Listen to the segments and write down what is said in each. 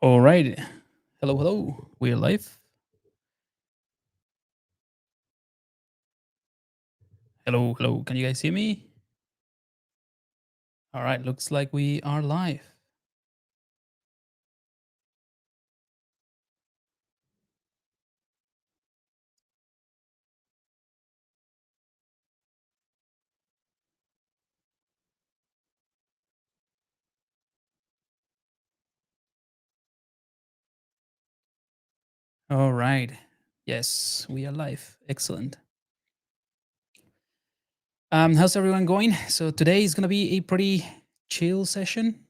All right. Hello, hello. We're live. Hello, hello. Can you guys hear me? All right. Looks like we are live. All right. Yes, we are live. Excellent. How's everyone going? So today is gonna be a pretty chill session,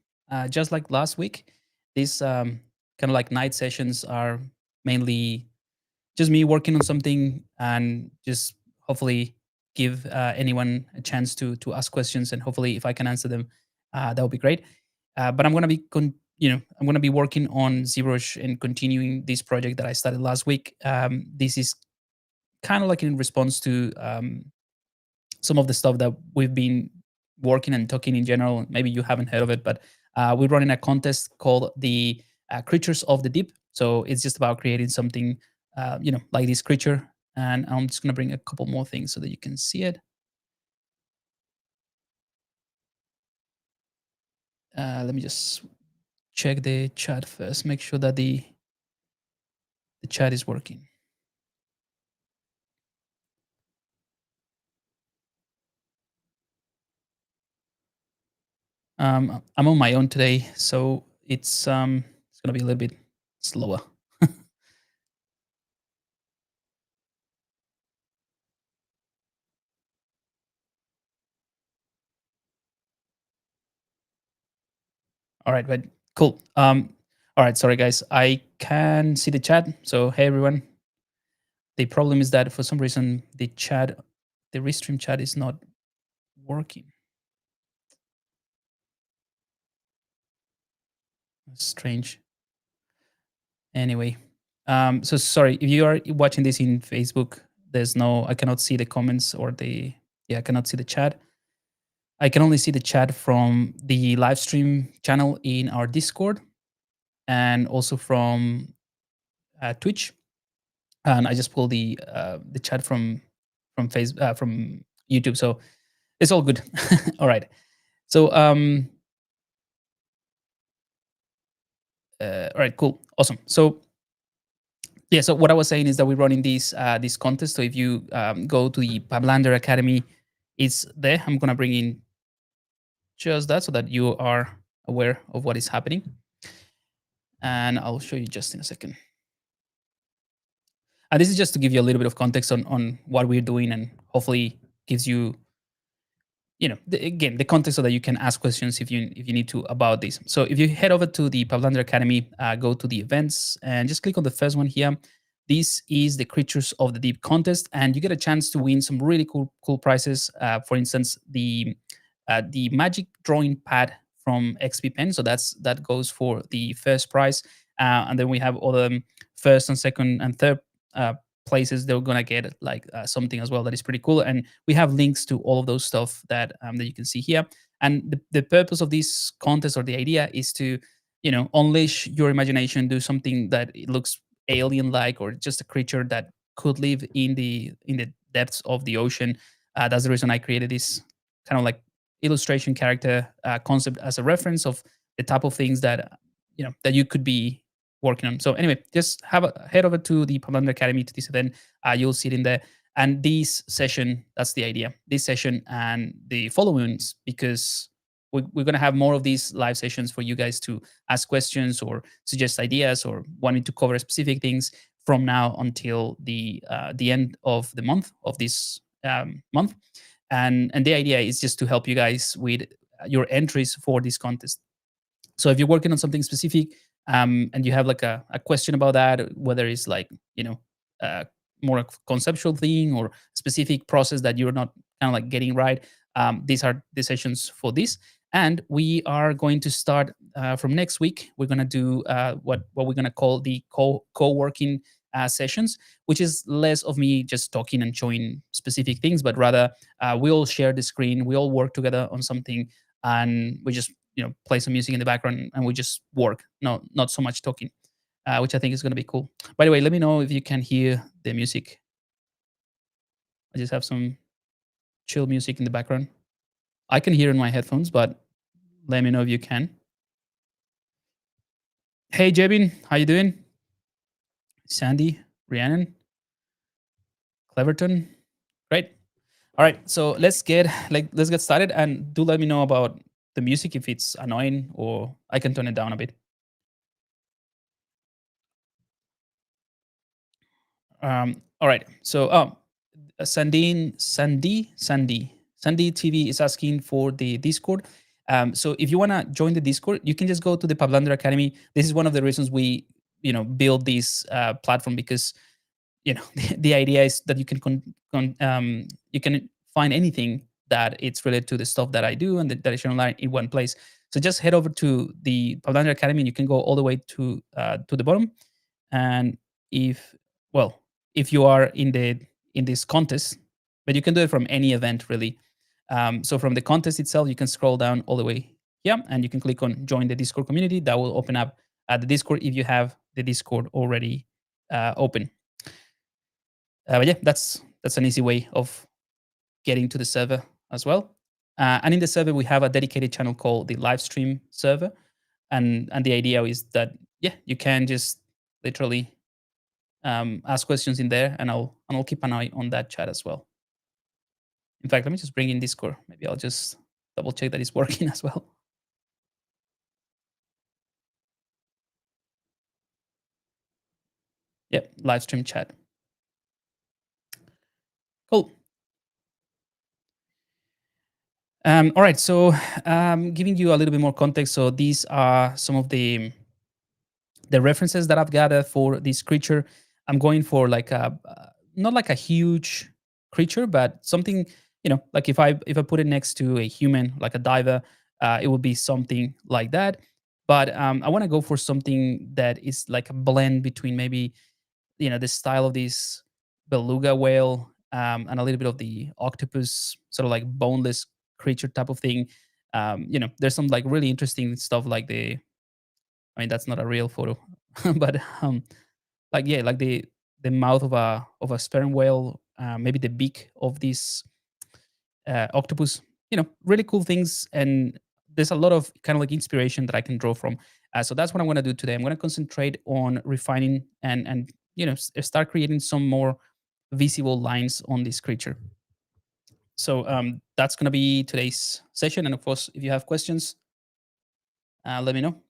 just like last week. These kind of like night sessions are mainly just me working on something and just hopefully give anyone a chance to ask questions, and hopefully if I can answer them, that would be great. But I'm gonna be I'm gonna be working on ZBrush and continuing this project that I started last week. This is kind of like in response to some of the stuff that we've been working and talking in general. Maybe you haven't heard of it, but we're running a contest called the Creatures of the Deep. So it's just about creating something, like this creature. And I'm just going to bring a couple more things so that you can see it. Let me just check the chat first, make sure that the chat is working. I'm on my own today, so it's going to be a little bit slower. All right, but cool. All right, sorry guys, I can see the chat. So hey everyone. The problem is that for some reason the restream chat is not working. Strange. Anyway, so sorry if you are watching this in Facebook. I cannot see the comments or I cannot see the chat. I can only see the chat from the live stream channel in our Discord and also from Twitch. And I just pulled the chat from YouTube, so it's all good. All right. So all right, cool, awesome. So yeah, so what I was saying is that we're running this contest. So if you go to the Pablander Academy, it's there. I'm gonna bring in just that so that you are aware of what is happening, and I'll show you just in a second. And this is just to give you a little bit of context on what we're doing, and hopefully gives you again the context so that you can ask questions if you need to about this. So if you head over to the Pavlander Academy, go to the events and just click on the first one here. This is the Creatures of the Deep contest, and you get a chance to win some really cool prizes. For instance, the magic drawing pad from XP Pen. So that goes for the first prize, and then we have other first and second and third uh, places. They're gonna get like something as well that is pretty cool, and we have links to all of those stuff that you can see here. And the purpose of this contest or the idea is to unleash your imagination, do something that it looks alien like or just a creature that could live in the depths of the ocean. That's the reason I created this kind of like illustration character concept as a reference of the type of things that you could be working on. So anyway, just head over to the Pavlander Academy to this event. You'll see it in there. And this session, that's the idea. This session and the following ones, because we're going to have more of these live sessions for you guys to ask questions or suggest ideas or wanting to cover specific things from now until the end of the month of this month. And the idea is just to help you guys with your entries for this contest. So if you're working on something specific, and you have like a question about that, whether it's like uh, more a conceptual thing or specific process that you're not kind of like getting right, these are the sessions for this. And we are going to start from next week. We're going to do what we're going to call the co-working sessions, which is less of me just talking and showing specific things, but rather we all share the screen, we all work together on something, and we just play some music in the background and we just work, not so much talking, which I think is going to be cool. By the way, let me know if you can hear the music. I just have some chill music in the background. I can hear in my headphones, but let me know if you can. Hey, Jebin, how you doing? Sandy, Rhiannon, Cleverton, great. All right, so let's get started, and do let me know about the music if it's annoying or I can turn it down a bit. All right, so Sandy TV is asking for the Discord. So if you want to join the Discord, you can just go to the Pablander Academy. This is one of the reasons we build this platform, because the idea is that you can find anything that it's related to the stuff that I do and that I share online in one place. So just head over to the Pablander Academy and you can go all the way to the bottom. And if well, if you are in this contest, but you can do it from any event really. So from the contest itself, you can scroll down all the way here and you can click on join the Discord community. That will open up the Discord if you have the Discord already open. But yeah, that's an easy way of getting to the server as well. And in the server, we have a dedicated channel called the live stream server, and the idea is that you can just literally ask questions in there, and I'll keep an eye on that chat as well. In fact, let me just bring in Discord. Maybe I'll just double check that it's working as well. Yep, live stream chat. Cool. All right, so giving you a little bit more context. So these are some of the references that I've gathered for this creature. I'm going for like a not like a huge creature, but something like if I put it next to a human, like a diver, it would be something like that. But I want to go for something that is like a blend between maybe the style of this beluga whale and a little bit of the octopus, sort of like boneless creature type of thing. There's some like really interesting stuff like I mean, that's not a real photo, but like like the mouth of a sperm whale, maybe the beak of this octopus. Really cool things, and there's a lot of kind of like inspiration that I can draw from. So that's what I'm going to do today. I'm going to concentrate on refining and start creating some more visible lines on this creature. So that's going to be today's session, and of course, if you have questions, let me know.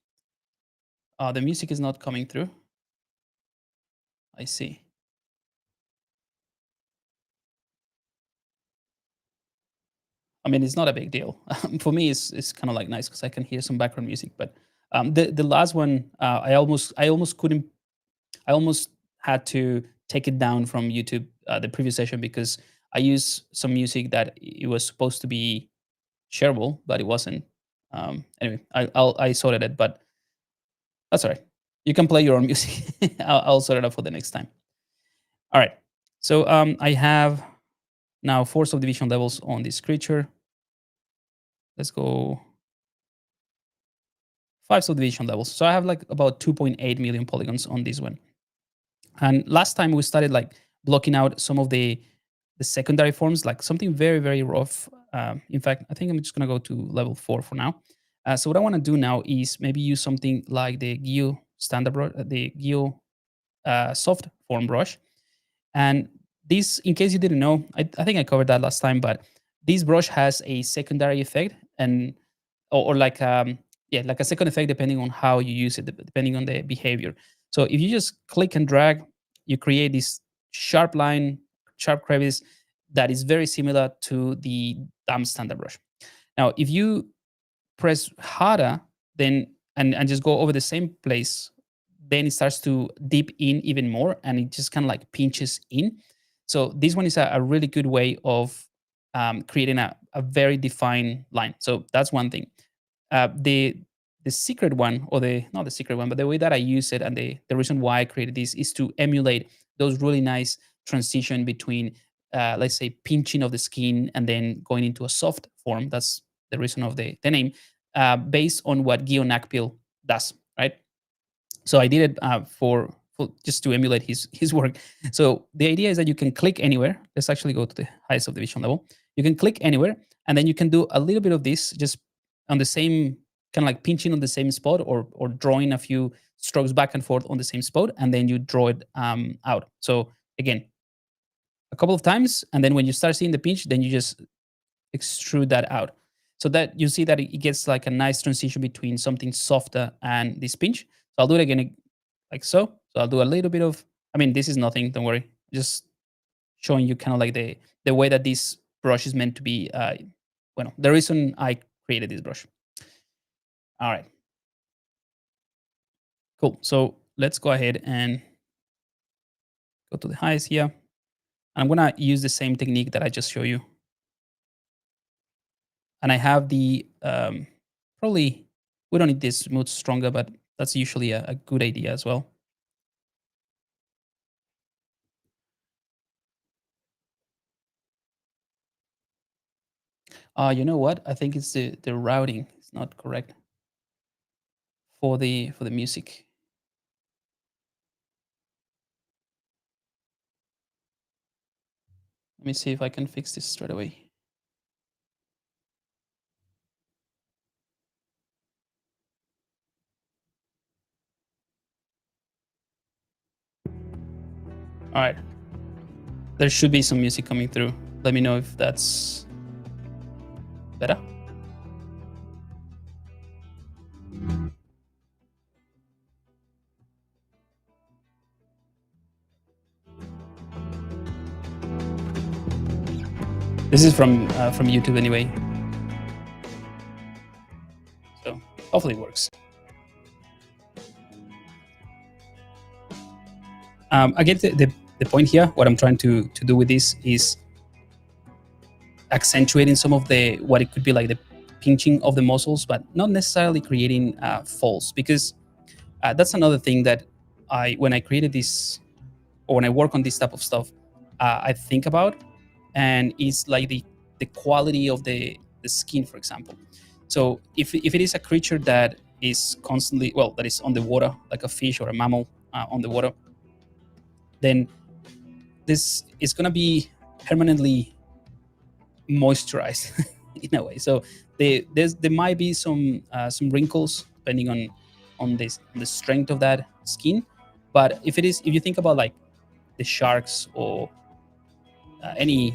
The music is not coming through. I see. I mean, it's not a big deal. For me, it's kind of like nice because I can hear some background music. But the last one, I almost couldn't. I almost had to take it down from YouTube, the previous session, because I used some music that it was supposed to be shareable, but it wasn't. Anyway, I sorted it, but that's all right. You can play your own music. I'll sort it out for the next time. All right. So I have now 4 subdivision levels on this creature. Let's go 5 subdivision levels. So I have like about 2.8 million polygons on this one. And last time we started like blocking out some of the secondary forms, like something very, very rough. In fact, I think I'm just gonna go to level 4 for now. So what I wanna do now is maybe use something like the Geo standard brush, the Geo soft form brush. And this, in case you didn't know, I think I covered that last time, but this brush has a secondary effect, and or like like a second effect depending on how you use it, depending on the behavior. So if you just click and drag, you create this sharp line, sharp crevice that is very similar to the damp standard brush. Now, if you press harder, then and just go over the same place, then it starts to dip in even more, and it just kind of like pinches in. So this one is a really good way of creating a very defined line. So that's one thing. The secret one, or the not the secret one, but the way that I use it, and the reason why I created this is to emulate those really nice transition between let's say pinching of the skin and then going into a soft form. That's the reason of the name. based on what Geo does, right? So I did it for just to emulate his work. So the idea is that you can click anywhere. Let's actually go to the highest of the vision level. You can click anywhere, and then you can do a little bit of this just on the same kind of like pinching on the same spot, or drawing a few strokes back and forth on the same spot, and then you draw it out. So again, a couple of times, and then when you start seeing the pinch, then you just extrude that out. So that you see that it gets like a nice transition between something softer and this pinch. So I'll do it again like so. So I'll do a little bit of, I mean, this is nothing, don't worry. Just showing you kind of like the way that this brush is meant to be, well, the reason I created this brush. All right, cool. So let's go ahead and go to the highest here. I'm gonna use the same technique that I just showed you. And I have the, probably, we don't need this smooth stronger, but that's usually a good idea as well. You know what? I think it's the routing. It's not correct for the music. Let me see if I can fix this straight away. All right. There should be some music coming through. Let me know if that's better. This is from YouTube anyway. So hopefully it works. Again, the point here, what I'm trying to do with this is accentuating some of the, what it could be like the pinching of the muscles, but not necessarily creating folds, because that's another thing that when I created this, or when I work on this type of stuff, I think about, and it's like the quality of the skin, for example. So if it is a creature that is constantly, well, that is on the water, like a fish or a mammal on the water, then this is going to be permanently moisturized in a way. So there might be some wrinkles depending on the strength of that skin. But if you think about like the sharks or any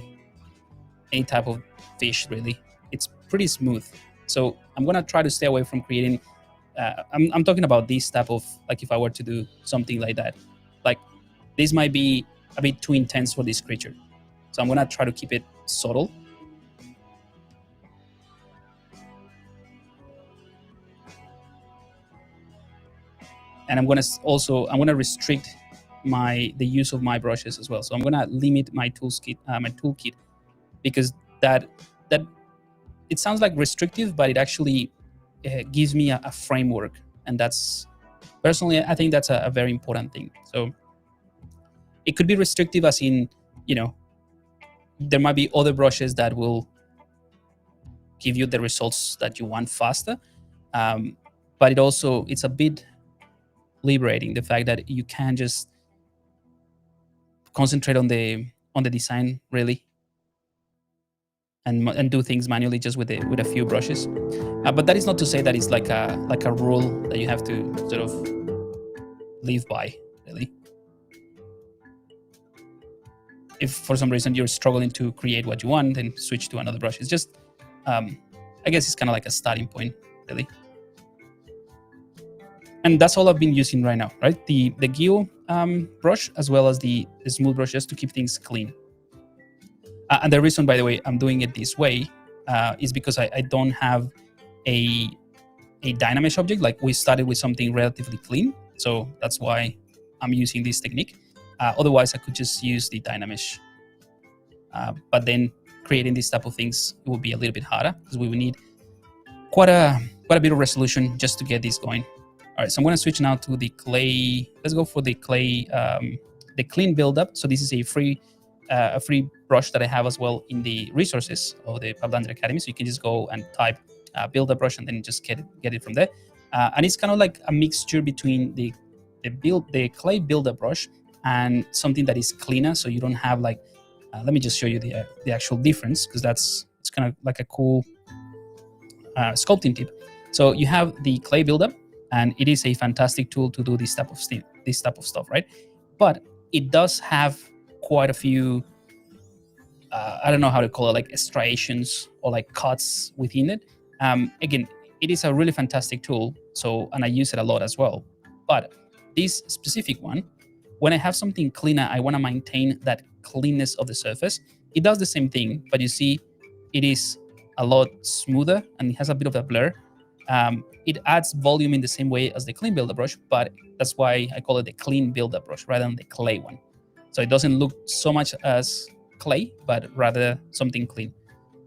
type of fish, really, it's pretty smooth. So I'm gonna try to stay away from creating. I'm talking about this type of, like, if I were to do something like that, like this might be a bit too intense for this creature. So I'm gonna try to keep it subtle. And I'm gonna restrict the use of my brushes as well. So I'm gonna limit my toolkit, because that it sounds like restrictive, but it actually gives me a framework, and that's, personally, I think that's a very important thing. So it could be restrictive, as in, there might be other brushes that will give you the results that you want faster, but it's a bit liberating, the fact that you can just concentrate on the design, really, and do things manually just with a few brushes. But that is not to say that it's like a rule that you have to sort of live by, really. If for some reason you're struggling to create what you want, then switch to another brush. It's just, I guess it's kind of like a starting point, really. And that's all I've been using right now, right? The Geo brush, as well as the smooth brush, just to keep things clean. And the reason, by the way, I'm doing it this way is because I don't have a Dynamesh object. Like, we started with something relatively clean, so that's why I'm using this technique. Otherwise, I could just use the Dynamesh. But then creating these type of things, it would be a little bit harder, because we would need quite a bit of resolution just to get this going. All right, so I'm going to switch now to the clay. Let's go for the clay, the clean buildup. So this is a free brush that I have as well in the resources of the Pablanda Academy. So you can just go and type build a brush and then just get it from there. And it's kind of like a mixture between the clay builder brush and something that is cleaner, so you don't have like let me just show you the actual difference, because it's kind of like a cool sculpting tip. So you have the clay builder, and it is a fantastic tool to do this type of stuff, right? But it does have quite a few I don't know how to call it, like striations or like cuts within it. Again, it is a really fantastic tool, so, and I use it a lot as well. But this specific one, when I have something cleaner, I want to maintain that cleanness of the surface. It does the same thing, but you see, it is a lot smoother and it has a bit of a blur. It adds volume in the same way as the clean builder brush, but that's why I call it the clean builder brush rather than the clay one. So it doesn't look so much as clay, but rather something clean.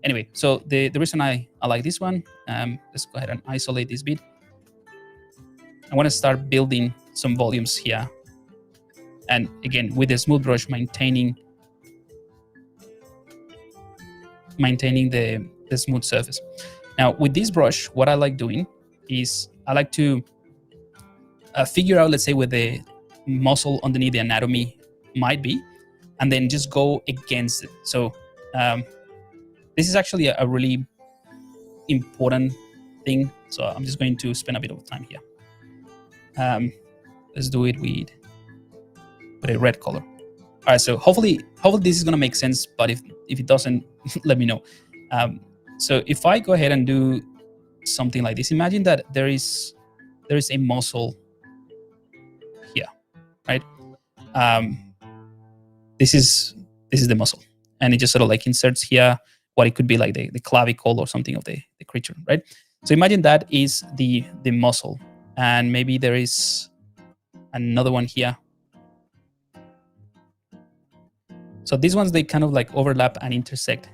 Anyway, so the reason I like this one, let's go ahead and isolate this bit. I want to start building some volumes here. And again, with the smooth brush, maintaining the smooth surface. Now, with this brush, what I like doing is I like to figure out, let's say, where the muscle underneath the anatomy might be, and then just go against it. So this is actually a really important thing. So I'm just going to spend a bit of time here. Let's do it with a red color. All right, so hopefully this is gonna make sense, but if it doesn't, let me know. So if I go ahead and do something like this, imagine that there is a muscle here, right? This is the muscle, and it just sort of like inserts here what it could be like the clavicle or something of the creature, right? So imagine that is the muscle, and maybe there is another one here. So these ones, they kind of like overlap and intersect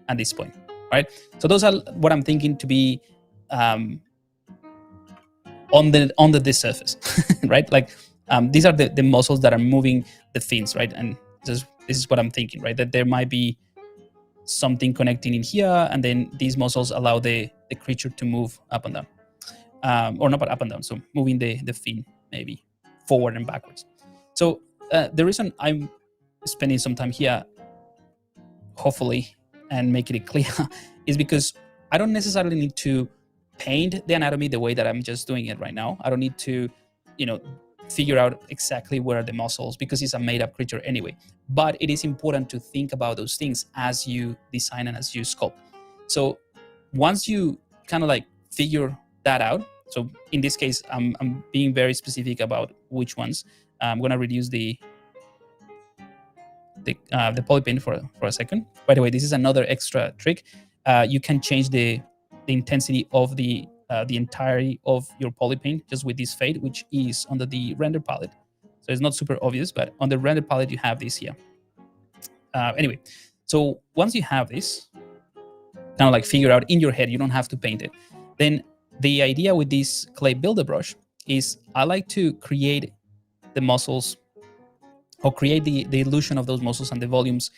at this point, right? So those are what I'm thinking to be on this surface, right? Like these are the muscles that are moving the fins, right? And this is what I'm thinking, right? That there might be something connecting in here, and then these muscles allow the creature to move up and down, or not up and down, so moving the fin maybe forward and backwards. So the reason I'm spending some time here, hopefully, and making it clear is because I don't necessarily need to paint the anatomy the way that I'm just doing it right now. I don't need to, figure out exactly where are the muscles, because it's a made-up creature anyway. But it is important to think about those things as you design and as you sculpt. So once you kind of like figure that out, so in this case, I'm being very specific about which ones. I'm going to reduce the poly paint for a second. By the way, this is another extra trick. You can change the intensity of the entirety of your poly paint just with this fade, which is under the render palette. So it's not super obvious, but on the render palette you have this here. Anyway, so once you have this kind of like figure out in your head, you don't have to paint it. Then the idea with this clay builder brush is I like to create the muscles, or create the illusion of those muscles and the volumes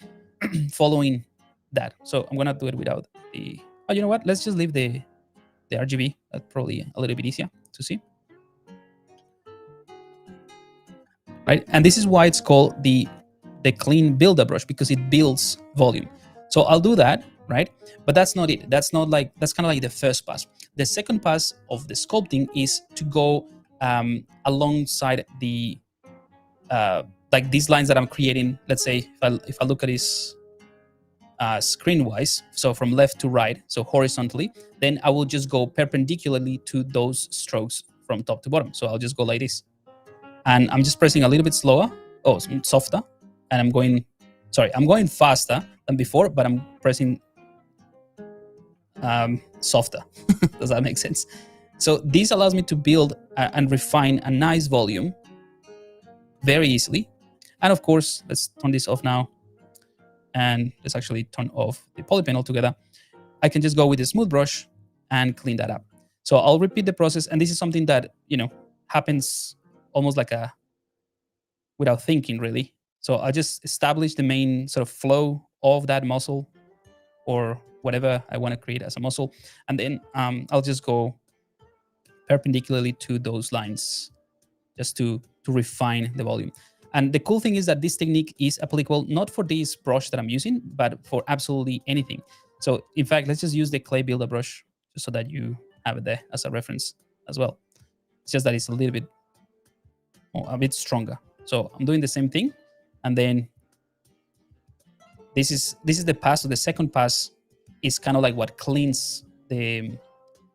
following that. So I'm gonna do it without the, you know what? Let's just leave the RGB. That's probably a little bit easier to see. Right, and this is why it's called the clean builder brush, because it builds volume. So I'll do that, right? But that's not it. That's kind of like the first pass. The second pass of the sculpting is to go alongside the like these lines that I'm creating. Let's say if I look at this screen wise, so from left to right, so horizontally, then I will just go perpendicularly to those strokes from top to bottom. So I'll just go like this, and I'm just pressing a little bit slower, softer, and I'm going faster than before, but I'm pressing softer. Does that make sense? So this allows me to build and refine a nice volume very easily. And of course, let's turn this off now. And let's actually turn off the poly paint altogether. I can just go with the smooth brush and clean that up. So I'll repeat the process. And this is something that, happens almost like without thinking really. So I just establish the main sort of flow of that muscle or whatever I want to create as a muscle. And then I'll just go perpendicularly to those lines just to refine the volume. And the cool thing is that this technique is applicable not for this brush that I'm using, but for absolutely anything. So in fact, let's just use the clay builder brush just so that you have it there as a reference as well. It's just that it's a little bit, a bit stronger. So I'm doing the same thing. And then this is the pass. So the second pass is kind of like what cleans the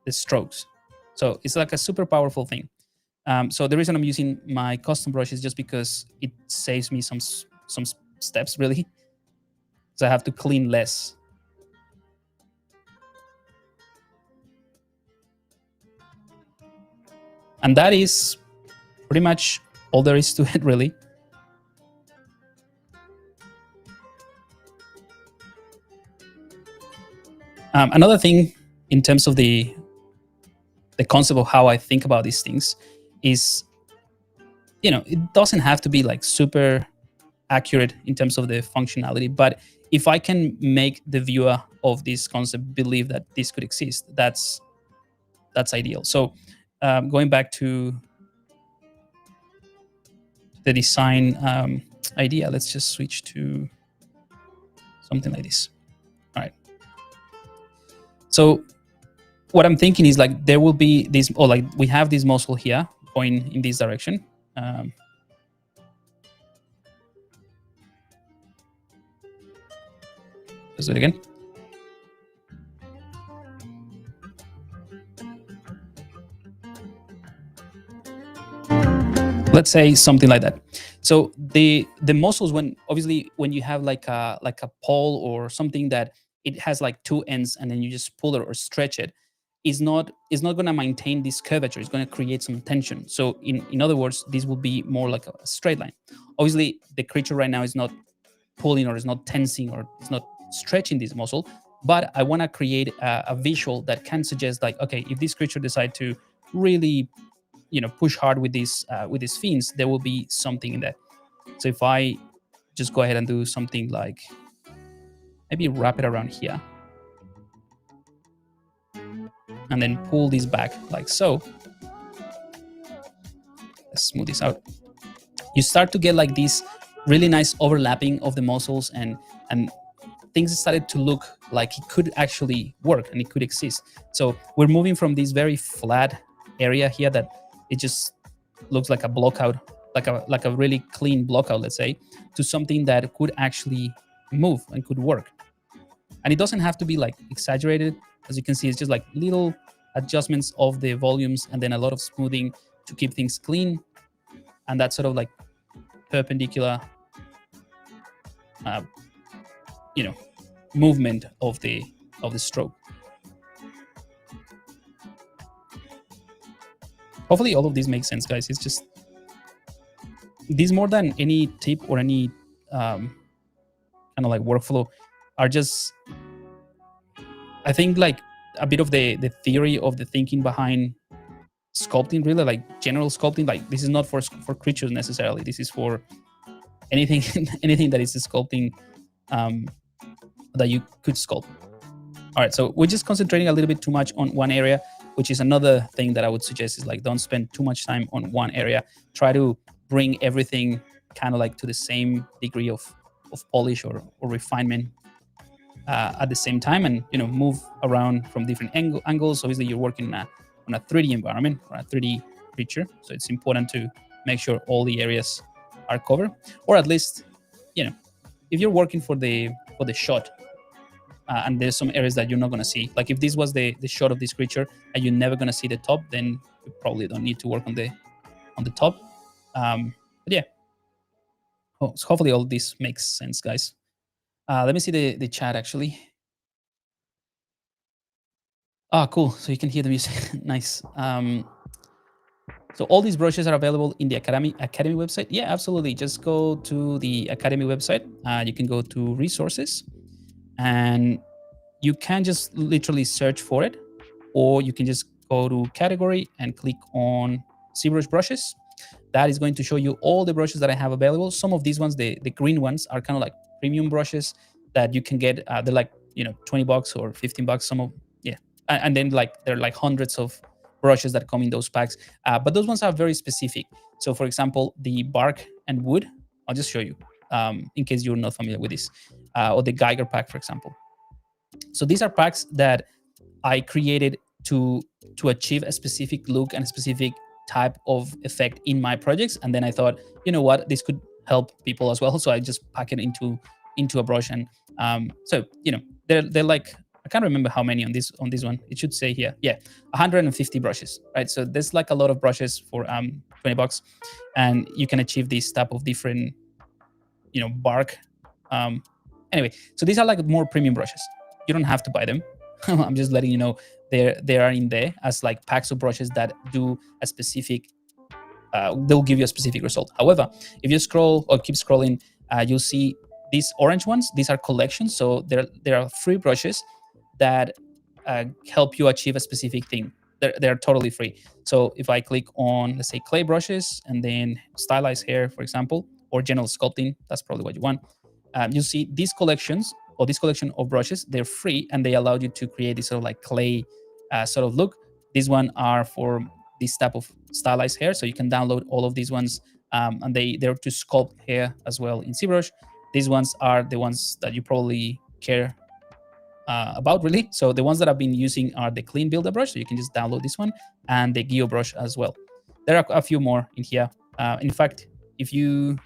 strokes. So it's like a super powerful thing. So the reason I'm using my custom brush is just because it saves me some steps, really. So I have to clean less. And that is pretty much all there is to it, really. Another thing in terms of the concept of how I think about these things is, it doesn't have to be like super accurate in terms of the functionality, but if I can make the viewer of this concept believe that this could exist, that's ideal. So going back to the design idea, let's just switch to something like this. All right. So what I'm thinking is like there will be this, or like we have this muscle here going in this direction. Let's do it again. Let's say something like that. So the muscles, when obviously when you have like a pole or something that it has like two ends and then you just pull it or stretch it, is not going to maintain this curvature. It's going to create some tension. So in other words, this will be more like a straight line. Obviously, the creature right now is not pulling or is not tensing or it's not stretching this muscle, but I want to create a visual that can suggest like, okay, if this creature decide to really push hard with these fins, there will be something in that. So if I just go ahead and do something like maybe wrap it around here and then pull this back like so, let's smooth this out, you start to get like this really nice overlapping of the muscles, and things started to look like it could actually work and it could exist. So we're moving from this very flat area here that it just looks like a blockout, like a really clean blockout, let's say, to something that could actually move and could work. And it doesn't have to be like exaggerated. As you can see, it's just like little adjustments of the volumes and then a lot of smoothing to keep things clean. And that sort of like perpendicular, movement of the stroke. Hopefully all of this makes sense, guys. It's just these, more than any tip or any kind of like workflow, are just, I think, like a bit of the theory of the thinking behind sculpting, really, like general sculpting. Like this is not for creatures necessarily. This is for anything anything that is sculpting that you could sculpt. All right, so we're just concentrating a little bit too much on one area, which is another thing that I would suggest is like don't spend too much time on one area. Try to bring everything kind of like to the same degree of polish or refinement at the same time, and move around from different angles. Obviously, you're working on a 3D environment or a 3D creature, so it's important to make sure all the areas are covered, or at least, if you're working for the shot. And there's some areas that you're not going to see. Like if this was the shot of this creature and you're never going to see the top, then you probably don't need to work on the top. But yeah, so hopefully all this makes sense, guys. Let me see the chat actually. Ah, cool. So you can hear the music. Nice. So all these brushes are available in the Academy website. Yeah, absolutely. Just go to the Academy website. You can go to resources, and you can just literally search for it, or you can just go to category and click on ZBrush brushes. That is going to show you all the brushes that I have available. Some of these ones, the green ones, are kind of like premium brushes that you can get. They're like $20 or $15. Some of yeah, and then like there are like hundreds of brushes that come in those packs. But those ones are very specific. So for example, the bark and wood, I'll just show you in case you're not familiar with this, or the Geiger pack, for example. So these are packs that I created to achieve a specific look and a specific type of effect in my projects. And then I thought, you know what, this could help people as well. So I just pack it into a brush. And so they're like, I can't remember how many on this one. It should say here, yeah, 150 brushes, right? So there's like a lot of brushes for $20, and you can achieve this type of different, bark. Anyway, so these are like more premium brushes. You don't have to buy them. I'm just letting you know they are in there as like packs of brushes that do a specific. They'll give you a specific result. However, if you scroll or keep scrolling, you'll see these orange ones. These are collections, so there are free brushes that help you achieve a specific thing. They're totally free. So if I click on, let's say, clay brushes and then stylized hair, for example, or general sculpting, that's probably what you want. You'll see these collections, or this collection of brushes, they're free, and they allow you to create this sort of like clay sort of look. These one are for this type of stylized hair, so you can download all of these ones, and they're to sculpt hair as well in ZBrush. These ones are the ones that you probably care about, really. So the ones that I've been using are the clean builder brush, so you can just download this one, and the Geo brush as well. There are a few more in here. In fact, if you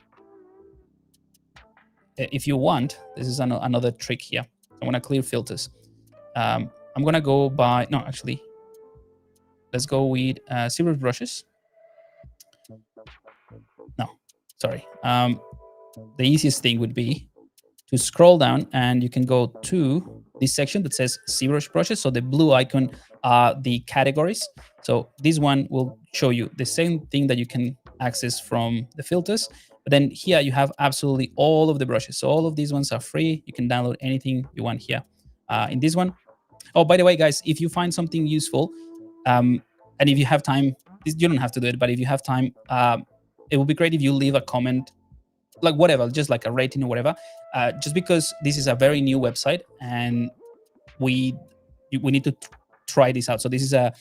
want, this is another trick here. I want to clear filters. I'm going to go by, no, actually, let's go with ZBrush brushes. No, sorry. The easiest thing would be to scroll down, and you can go to this section that says ZBrush brushes. So the blue icon are the categories. So this one will show you the same thing that you can access from the filters. But then here you have absolutely all of the brushes. So all of these ones are free. You can download anything you want here. In this one, oh, by the way, guys, if you find something useful, and if you have time, you don't have to do it, but if you have time, it would be great if you leave a comment, like whatever, just like a rating or whatever, just because this is a very new website and we need to try this out. So this is a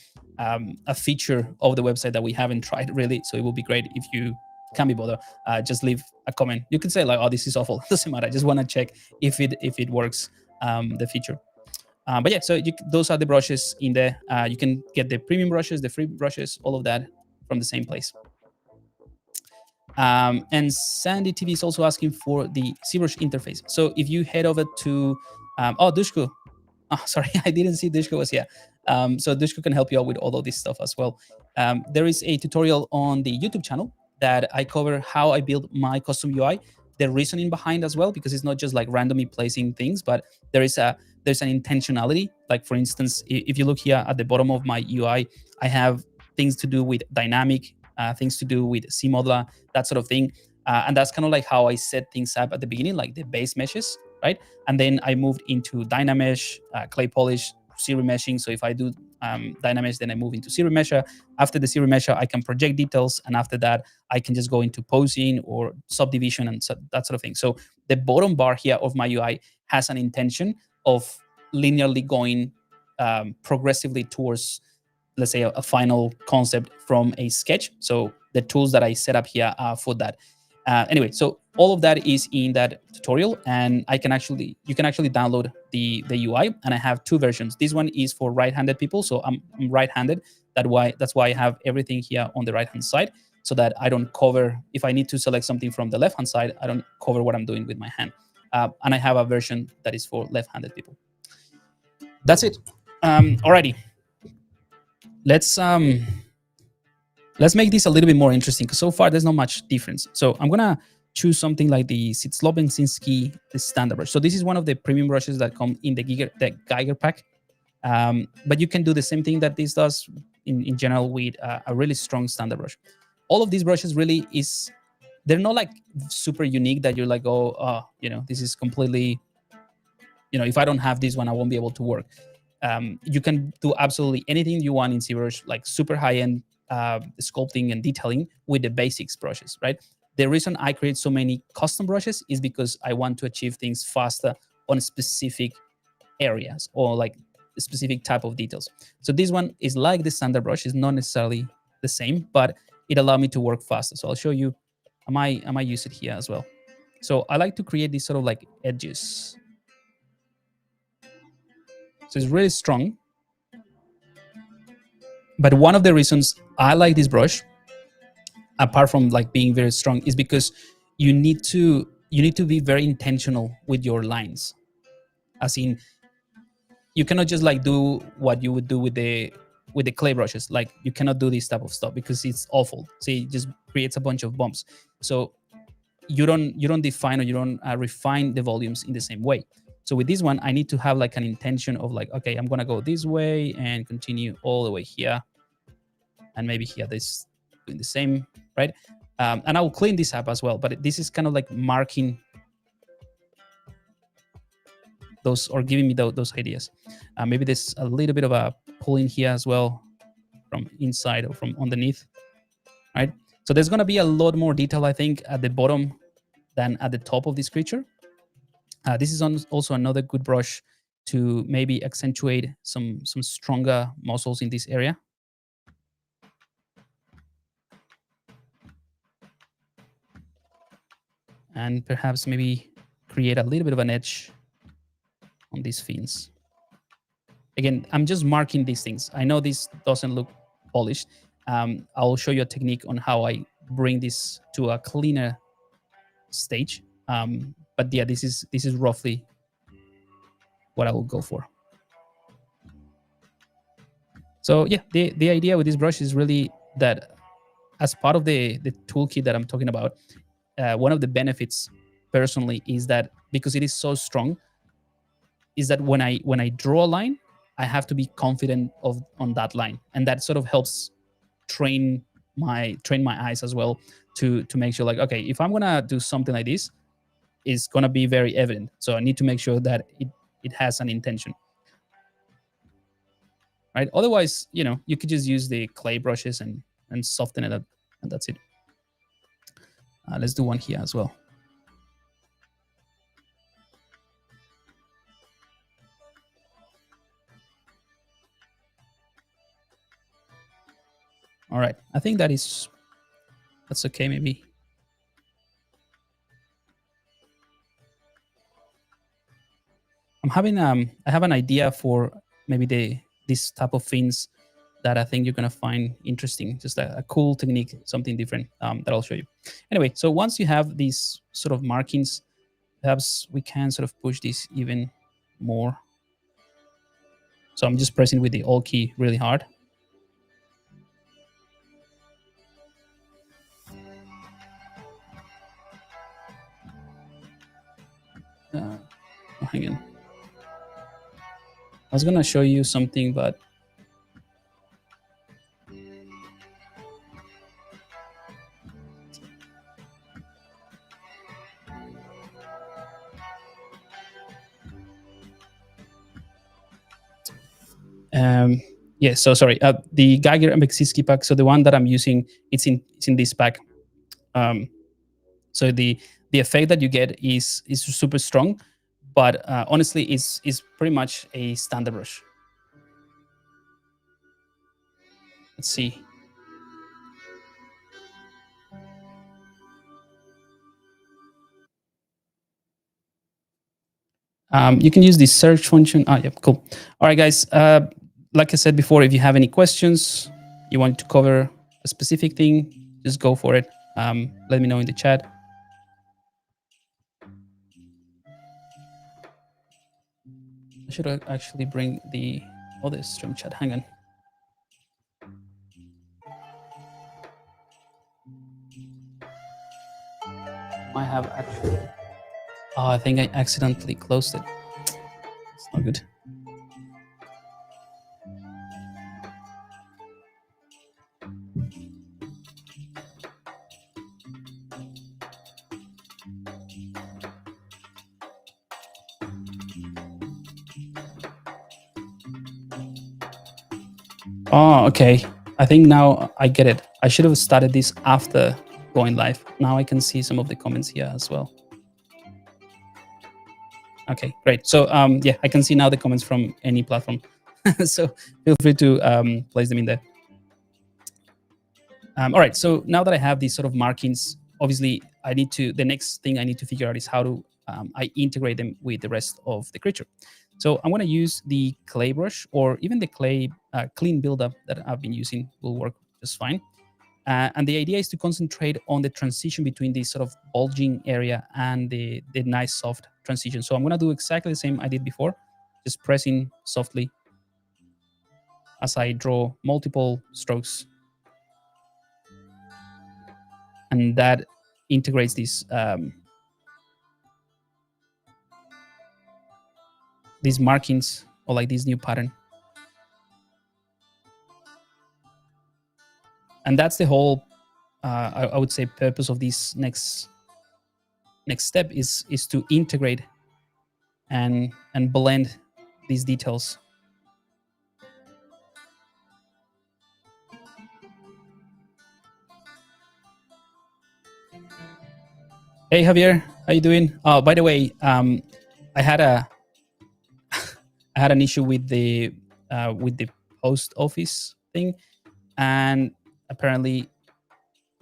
feature of the website that we haven't tried really. So it will be great if you can be bothered, just leave a comment. You can say like, oh, this is awful. It doesn't matter. I just want to check if it works, the feature. But yeah, so those are the brushes in there. You can get the premium brushes, the free brushes, all of that from the same place. And Sandy TV is also asking for the ZBrush interface. So if you head over to, oh, Dushku. Oh, sorry, I didn't see Dushku was here. So Dushku can help you out with all of this stuff as well. There is a tutorial on the YouTube channel that I cover how I build my custom UI, the reasoning behind as well, because it's not just like randomly placing things, but there's an intentionality. Like for instance, if you look here at the bottom of my UI, I have things to do with dynamic, things to do with C-modeler, that sort of thing. And that's kind of like how I set things up at the beginning, like the base meshes, right? And then I moved into Dynamesh, clay polish, series meshing. So if I do Dynamesh, then I move into series mesher. After the series mesher, I can project details. And after that, I can just go into posing or subdivision and that sort of thing. So the bottom bar here of my UI has an intention of linearly going progressively towards, let's say, a final concept from a sketch. So the tools that I set up here are for that. Anyway, so all of that is in that tutorial, and you can actually download the UI, and I have two versions. This one is for right-handed people, so I'm right-handed. That's why I have everything here on the right-hand side, so that I don't cover, if I need to select something from the left-hand side, I don't cover what I'm doing with my hand. And I have a version that is for left-handed people. That's it. Alrighty. Let's make this a little bit more interesting, because so far there's not much difference. So I'm gonna choose something like the Sitzlobensinski, the standard brush. So this is one of the premium brushes that come in the Geiger pack. But you can do the same thing that this does in general with a really strong standard brush. All of these brushes really they're not like super unique that you're like, oh, this is completely, if I don't have this one, I won't be able to work. You can do absolutely anything you want in ZBrush, like super high-end sculpting and detailing with the basics brushes, right? The reason I create so many custom brushes is because I want to achieve things faster on specific areas or like a specific type of details. So this one is like the standard brush, is not necessarily the same, but it allowed me to work faster. So I'll show you. I might use it here as well. So I like to create these sort of like edges. So it's really strong. But one of the reasons I like this brush, apart from like being very strong, is because you need to be very intentional with your lines. As in, you cannot just like do what you would do with the clay brushes. Like you cannot do this type of stuff because it's awful. So it just creates a bunch of bumps. So you don't define or you don't refine the volumes in the same way. So with this one, I need to have like an intention of like, okay, I'm gonna go this way and continue all the way here, and maybe here this doing the same, right? And I will clean this up as well. But this is kind of like marking those or giving me those ideas. Maybe there's a little bit of a pulling here as well from inside or from underneath, right? So there's gonna be a lot more detail, I think, at the bottom than at the top of this creature. This is also another good brush to maybe accentuate some stronger muscles in this area. And perhaps maybe create a little bit of an edge on these fins. Again, I'm just marking these things. I know this doesn't look polished. I'll show you a technique on how I bring this to a cleaner stage. But yeah, this is roughly what I will go for. So yeah, the idea with this brush is really that as part of the toolkit that I'm talking about, one of the benefits personally is that because it is so strong, is that when I draw a line, I have to be confident on that line, and that sort of helps train my eyes as well to make sure like, okay, if I'm gonna do something like this, it's gonna be very evident. So I need to make sure that it has an intention, right? Otherwise, you could just use the clay brushes and soften it up, and that's it. Let's do one here as well. All right, I think that's okay. Maybe I have an idea for maybe this type of fins that I think you're gonna find interesting. Just a cool technique, something different that I'll show you. Anyway, so once you have these sort of markings, perhaps we can sort of push this even more. So I'm just pressing with the Alt key really hard. Hang on. I was gonna show you something, but yeah. So sorry. The Geiger and Beksiski pack. So the one that I'm using, it's in this pack. So the effect that you get is super strong, but honestly, is pretty much a standard brush. Let's see. You can use the search function. Yeah, cool. All right, guys. Like I said before, if you have any questions, you want to cover a specific thing, just go for it. Let me know in the chat. I should actually bring the other stream chat. Hang on. I have actually. Oh, I think I accidentally closed it. It's not good. Oh, okay. I think now I get it. I should have started this after going live. Now I can see some of the comments here as well. Okay, great. So yeah, I can see now the comments from any platform. So feel free to place them in there. All right. So now that I have these sort of markings, obviously I need to. The next thing I need to figure out is how to I integrate them with the rest of the creature. So I'm going to use the clay brush or even the clay clean buildup that I've been using will work just fine. And the idea is to concentrate on the transition between this sort of bulging area and the nice soft transition. So I'm going to do exactly the same I did before, just pressing softly as I draw multiple strokes, and that integrates these markings or like this new pattern. And that's the whole, I would say, purpose of this next step is to integrate and blend these details. Hey Javier, how you doing? Oh, by the way, I had a I had an issue with the post office thing, and apparently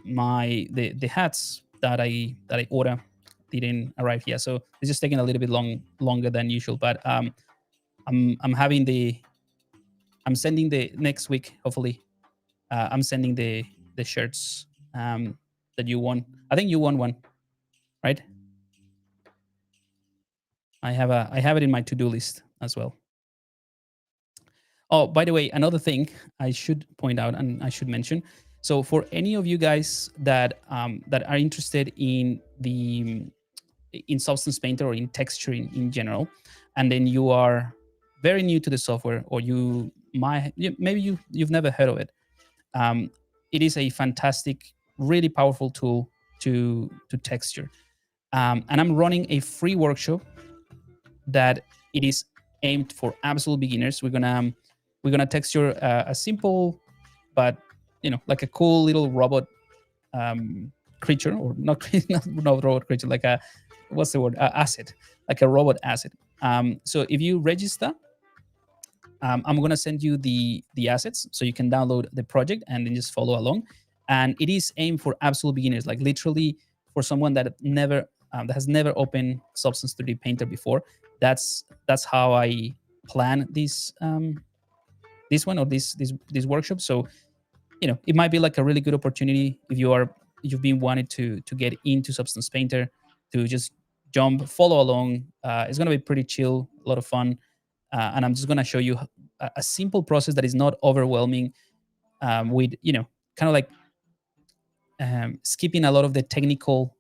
the hats that I order didn't arrive yet. So it's just taking a little bit longer than usual. But I'm having I'm sending the next week. Hopefully, I'm sending the shirts that you won. I think you won one, right? I have it in my to do list as well. Oh, by the way, another thing I should point out and I should mention. So for any of you guys that are interested in Substance Painter or in texturing in general, and then you are very new to the software, or maybe you've never heard of it. Um, it is a fantastic, really powerful tool to texture. And I'm running a free workshop that it is aimed for absolute beginners. We're gonna texture a simple, but like a cool little robot creature, or not not robot creature, like a what's the word asset, like a robot asset. So if you register, I'm gonna send you the assets so you can download the project and then just follow along. And it is aimed for absolute beginners, like literally for someone that has never opened Substance 3D Painter before. That's how I plan this one or this workshop. So it might be like a really good opportunity if you've been wanting to get into Substance Painter, to just jump, follow along. It's gonna be pretty chill, a lot of fun, and I'm just gonna show you a simple process that is not overwhelming, with kind of like skipping a lot of the technical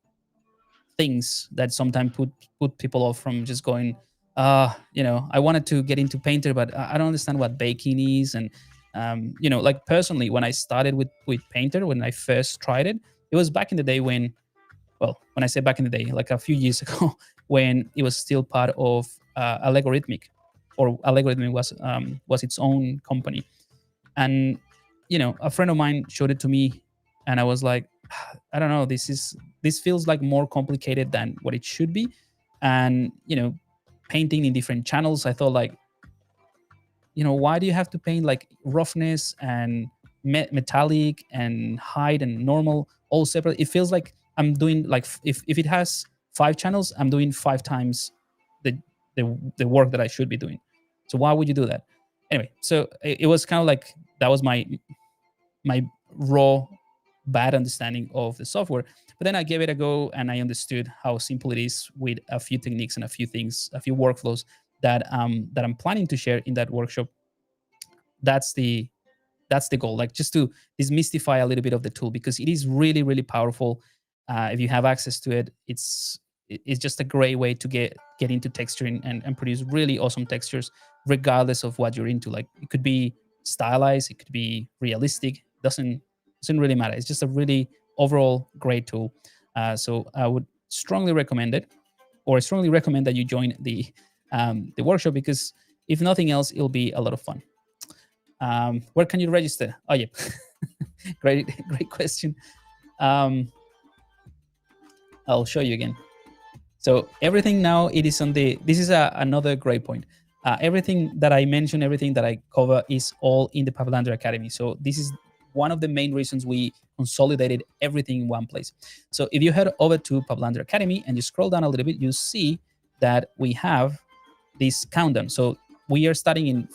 things that sometimes put people off from just going, I wanted to get into Painter, but I don't understand what baking is. And like personally, when I started with Painter, when I first tried it, it was back in the day when I say back in the day, like a few years ago, when it was still part of Allegorithmic, or Allegorithmic was its own company. And a friend of mine showed it to me, and I was like, I don't know, this feels like more complicated than what it should be. And painting in different channels, I thought like, why do you have to paint like roughness and metallic and height and normal all separate? It feels like I'm doing like, if it has 5 channels, I'm doing 5 times the the work that I should be doing. So why would you do that? Anyway, so it was kind of like, that was my raw bad understanding of the software. But then I gave it a go, and I understood how simple it is with a few techniques and a few things, a few workflows that I'm planning to share in that workshop. That's the goal, like just to demystify a little bit of the tool, because it is really, really powerful. If you have access to it, it's just a great way to get into texturing and produce really awesome textures, regardless of what you're into. Like, it could be stylized, it could be realistic, doesn't really matter. It's just a really overall great tool. So I would strongly recommend it, or I strongly recommend that you join the workshop, because if nothing else, it'll be a lot of fun. Where can you register? Oh, yeah. Great question. Um, I'll show you again. So everything now it is on the. This is another great point. Everything that I mentioned, everything that I cover is all in the Pavlander Academy. So this is one of the main reasons we consolidated everything in one place. So if you head over to Pavlander Academy and you scroll down a little bit, you see that we have this countdown. So we are starting in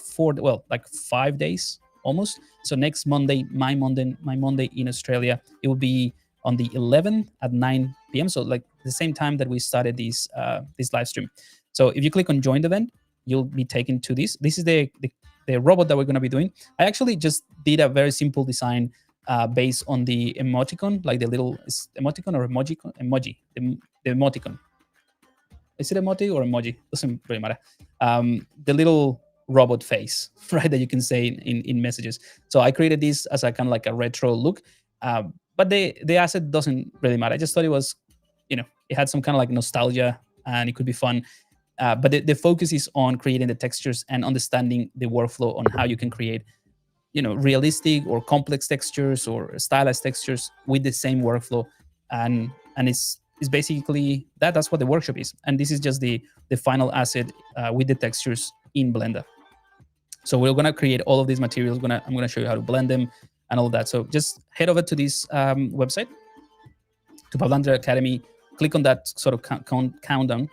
like 5 days almost. So next Monday, my Monday in Australia, it will be on the 11th at 9 p.m. So like the same time that we started this live stream. So if you click on join the event, you'll be taken to this. This is the robot that we're going to be doing. I actually just did a very simple design based on the emoticon, like the little emoticon or emoji, the emoticon. Is it emoji or emoji? Doesn't really matter. The little robot face, right, that you can say in messages. So I created this as a kind of like a retro look, but the asset doesn't really matter. I just thought it was, it had some kind of like nostalgia and it could be fun. But the focus is on creating the textures and understanding the workflow on how you can create, realistic or complex textures or stylized textures with the same workflow. And it's basically that's what the workshop is. And this is just the final asset with the textures in Blender. So we're gonna create all of these materials. I'm gonna show you how to blend them and all of that. So just head over to this website, to Pavlander Academy, click on that sort of countdown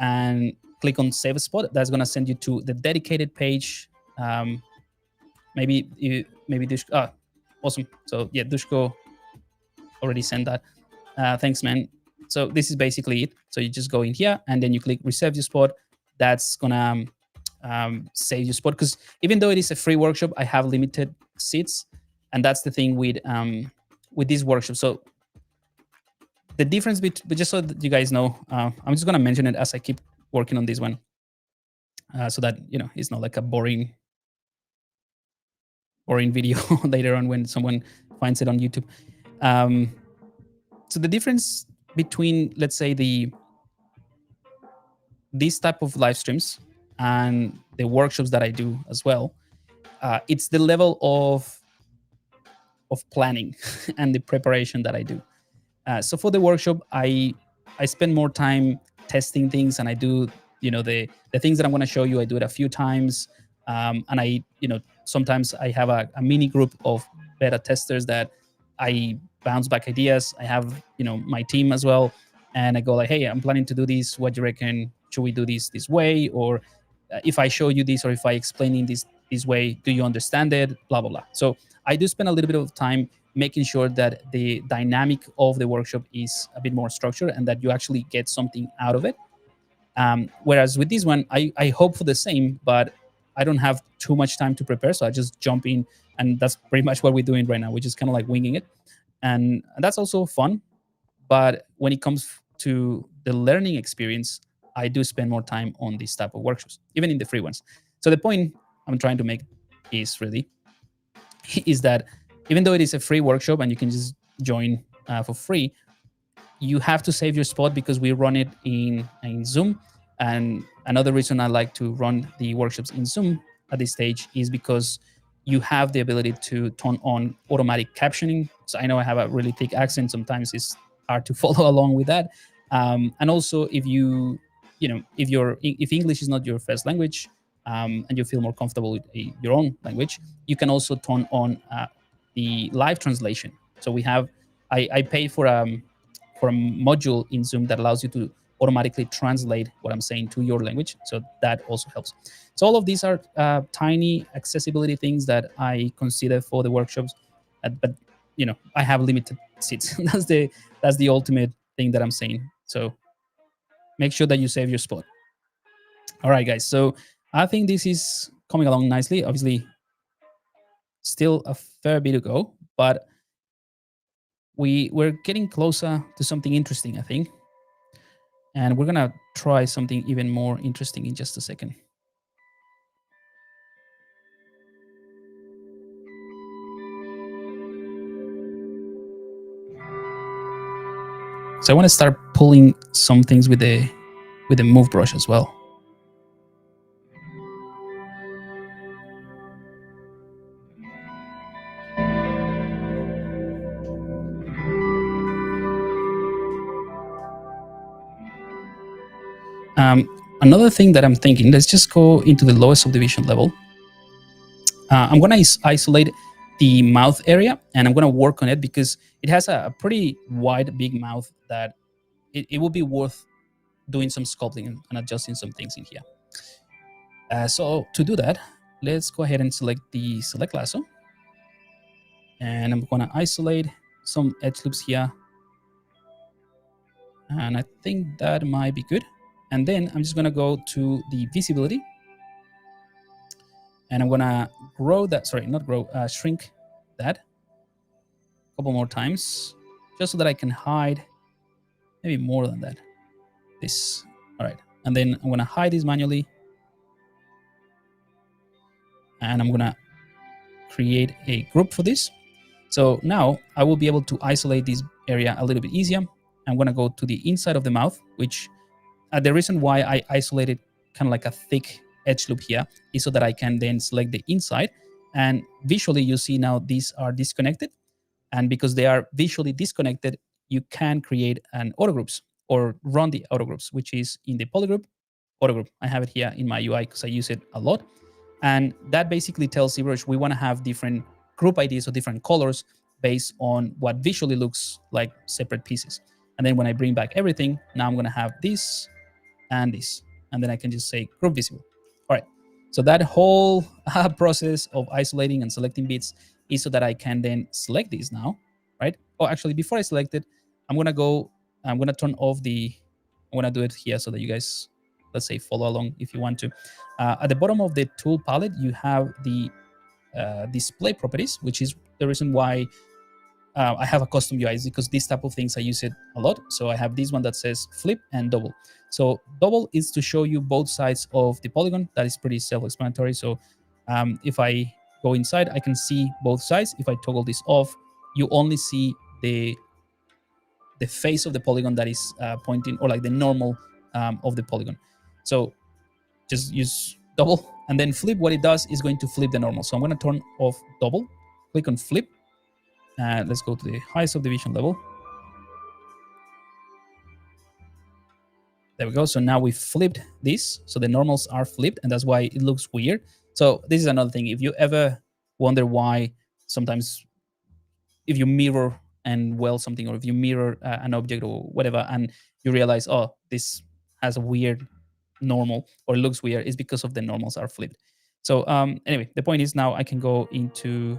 and click on save a spot. That's gonna send you to the dedicated page. Maybe Dushko. Awesome. So yeah, Dushko already sent that. Thanks, man. So this is basically it. So you just go in here and then you click reserve your spot. That's gonna save your spot, because even though it is a free workshop, I have limited seats, and that's the thing with this workshop. So the difference between, just so that you guys know, I'm just gonna mention it as I keep working on this one, so that it's not like a boring video later on when someone finds it on YouTube. So the difference between, let's say, these type of live streams and the workshops that I do as well, it's the level of planning and the preparation that I do. So for the workshop, I spend more time testing things, and I do the things that I'm going to show you. I do it a few times, and I sometimes I have a mini group of beta testers that I bounce back ideas. I have my team as well, and I go like, hey, I'm planning to do this. What do you reckon? Should we do this way? Or if I show you this, or if I explain in this way, do you understand it? Blah blah blah. So I do spend a little bit of time making sure that the dynamic of the workshop is a bit more structured and that you actually get something out of it. Whereas with this one, I hope for the same, but I don't have too much time to prepare, so I just jump in, and that's pretty much what we're doing right now. We're just kind of like winging it, and that's also fun. But when it comes to the learning experience, I do spend more time on these type of workshops, even in the free ones. So the point I'm trying to make is really is that even though it is a free workshop and you can just join for free, you have to save your spot because we run it in Zoom. And another reason I like to run the workshops in Zoom at this stage is because you have the ability to turn on automatic captioning. So I know I have a really thick accent. Sometimes it's hard to follow along with that. And also, if if English is not your first language, and you feel more comfortable with your own language, you can also turn on the live translation. So I pay for a module in Zoom that allows you to automatically translate what I'm saying to your language. So that also helps. So all of these are tiny accessibility things that I consider for the workshops, but I have limited seats. that's the ultimate thing that I'm saying. So make sure that you save your spot. All right, guys. So I think this is coming along nicely. Obviously, still a fair bit to go, but we're getting closer to something interesting, I think. And we're gonna try something even more interesting in just a second. So I want to start pulling some things with the move brush as well. Another thing that I'm thinking, let's just go into the lowest subdivision level. I'm going to isolate the mouth area, and I'm going to work on it because it has a pretty wide, big mouth that it will be worth doing some sculpting and adjusting some things in here. So to do that, let's go ahead and select the select lasso, and I'm going to isolate some edge loops here, and I think that might be good. And then I'm just going to go to the visibility, and I'm going to grow that, sorry, not grow, shrink that a couple more times, just so that I can hide maybe more than that. This, all right. And then I'm going to hide this manually, and I'm going to create a group for this. So now I will be able to isolate this area a little bit easier. I'm going to go to the inside of the mouth, which the reason why I isolated kind of like a thick edge loop here is so that I can then select the inside, and visually you see now these are disconnected. And because they are visually disconnected, you can create an auto groups or run the auto groups, which is in the polygroup auto group. I have it here in my UI because I use it a lot. And that basically tells ZBrush we want to have different group IDs or different colors based on what visually looks like separate pieces. And then when I bring back everything, now I'm going to have this and this. And then I can just say group visible. All right. So that whole process of isolating and selecting bits is so that I can then select these now, right? Oh, actually, before I select it, I'm going to turn off I'm going to do it here so that you guys, let's say, follow along if you want to. At the bottom of the tool palette, you have the display properties, which is the reason why I have a custom UI, is because these type of things I use it a lot. So I have this one that says flip and double. So double is to show you both sides of the polygon. That is pretty self-explanatory. So if I go inside, I can see both sides. If I toggle this off, you only see the face of the polygon that is pointing, or like the normal of the polygon. So just use double, and then flip. What it does is going to flip the normal. So I'm going to turn off double, click on flip. Let's go to the high subdivision level. There we go. So now we flipped this. So the normals are flipped, and that's why it looks weird. So this is another thing. If you ever wonder why sometimes if you mirror and weld something, or if you mirror an object or whatever, and you realize, oh, this has a weird normal or it looks weird, is because of the normals are flipped. So anyway, the point is now I can go into,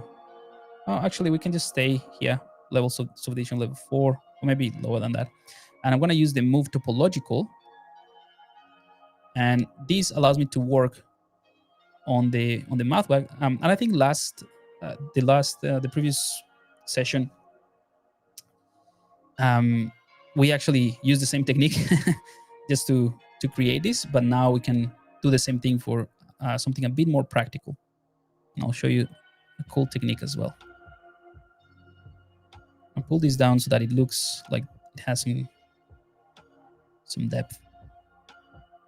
actually we can just stay here, level subdivision level 4, or maybe lower than that. And I'm going to use the move topological, and this allows me to work on the mouth back. And I think the previous session, we actually used the same technique just to create this, but now we can do the same thing for something a bit more practical. And I'll show you a cool technique as well. I'll pull this down so that it looks like it has some depth.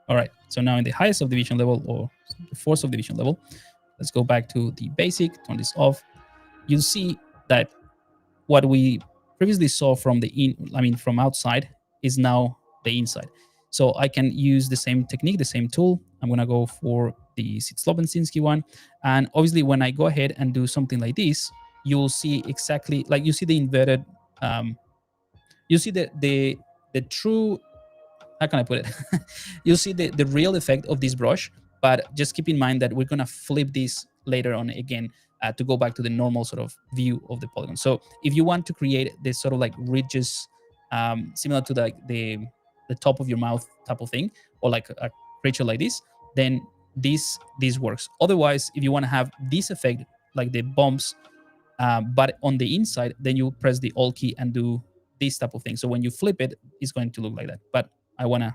All right, so now in the highest subdivision level, or the fourth subdivision level, let's go back to the basic, turn this off. You'll see that what we previously saw from from outside is now the inside. So I can use the same technique, the same tool. I'm going to go for the Zitslovensinski one. And obviously when I go ahead and do something like this, you'll see exactly, like you see the inverted, you see the true, how can I put it? You'll see the real effect of this brush, but just keep in mind that we're going to flip this later on again to go back to the normal sort of view of the polygon. So if you want to create this sort of like ridges, similar to the top of your mouth type of thing, or like a creature like this, then this works. Otherwise, if you want to have this effect, like the bumps, but on the inside, then you press the Alt key and do this type of thing. So when you flip it, it's going to look like that. But I want to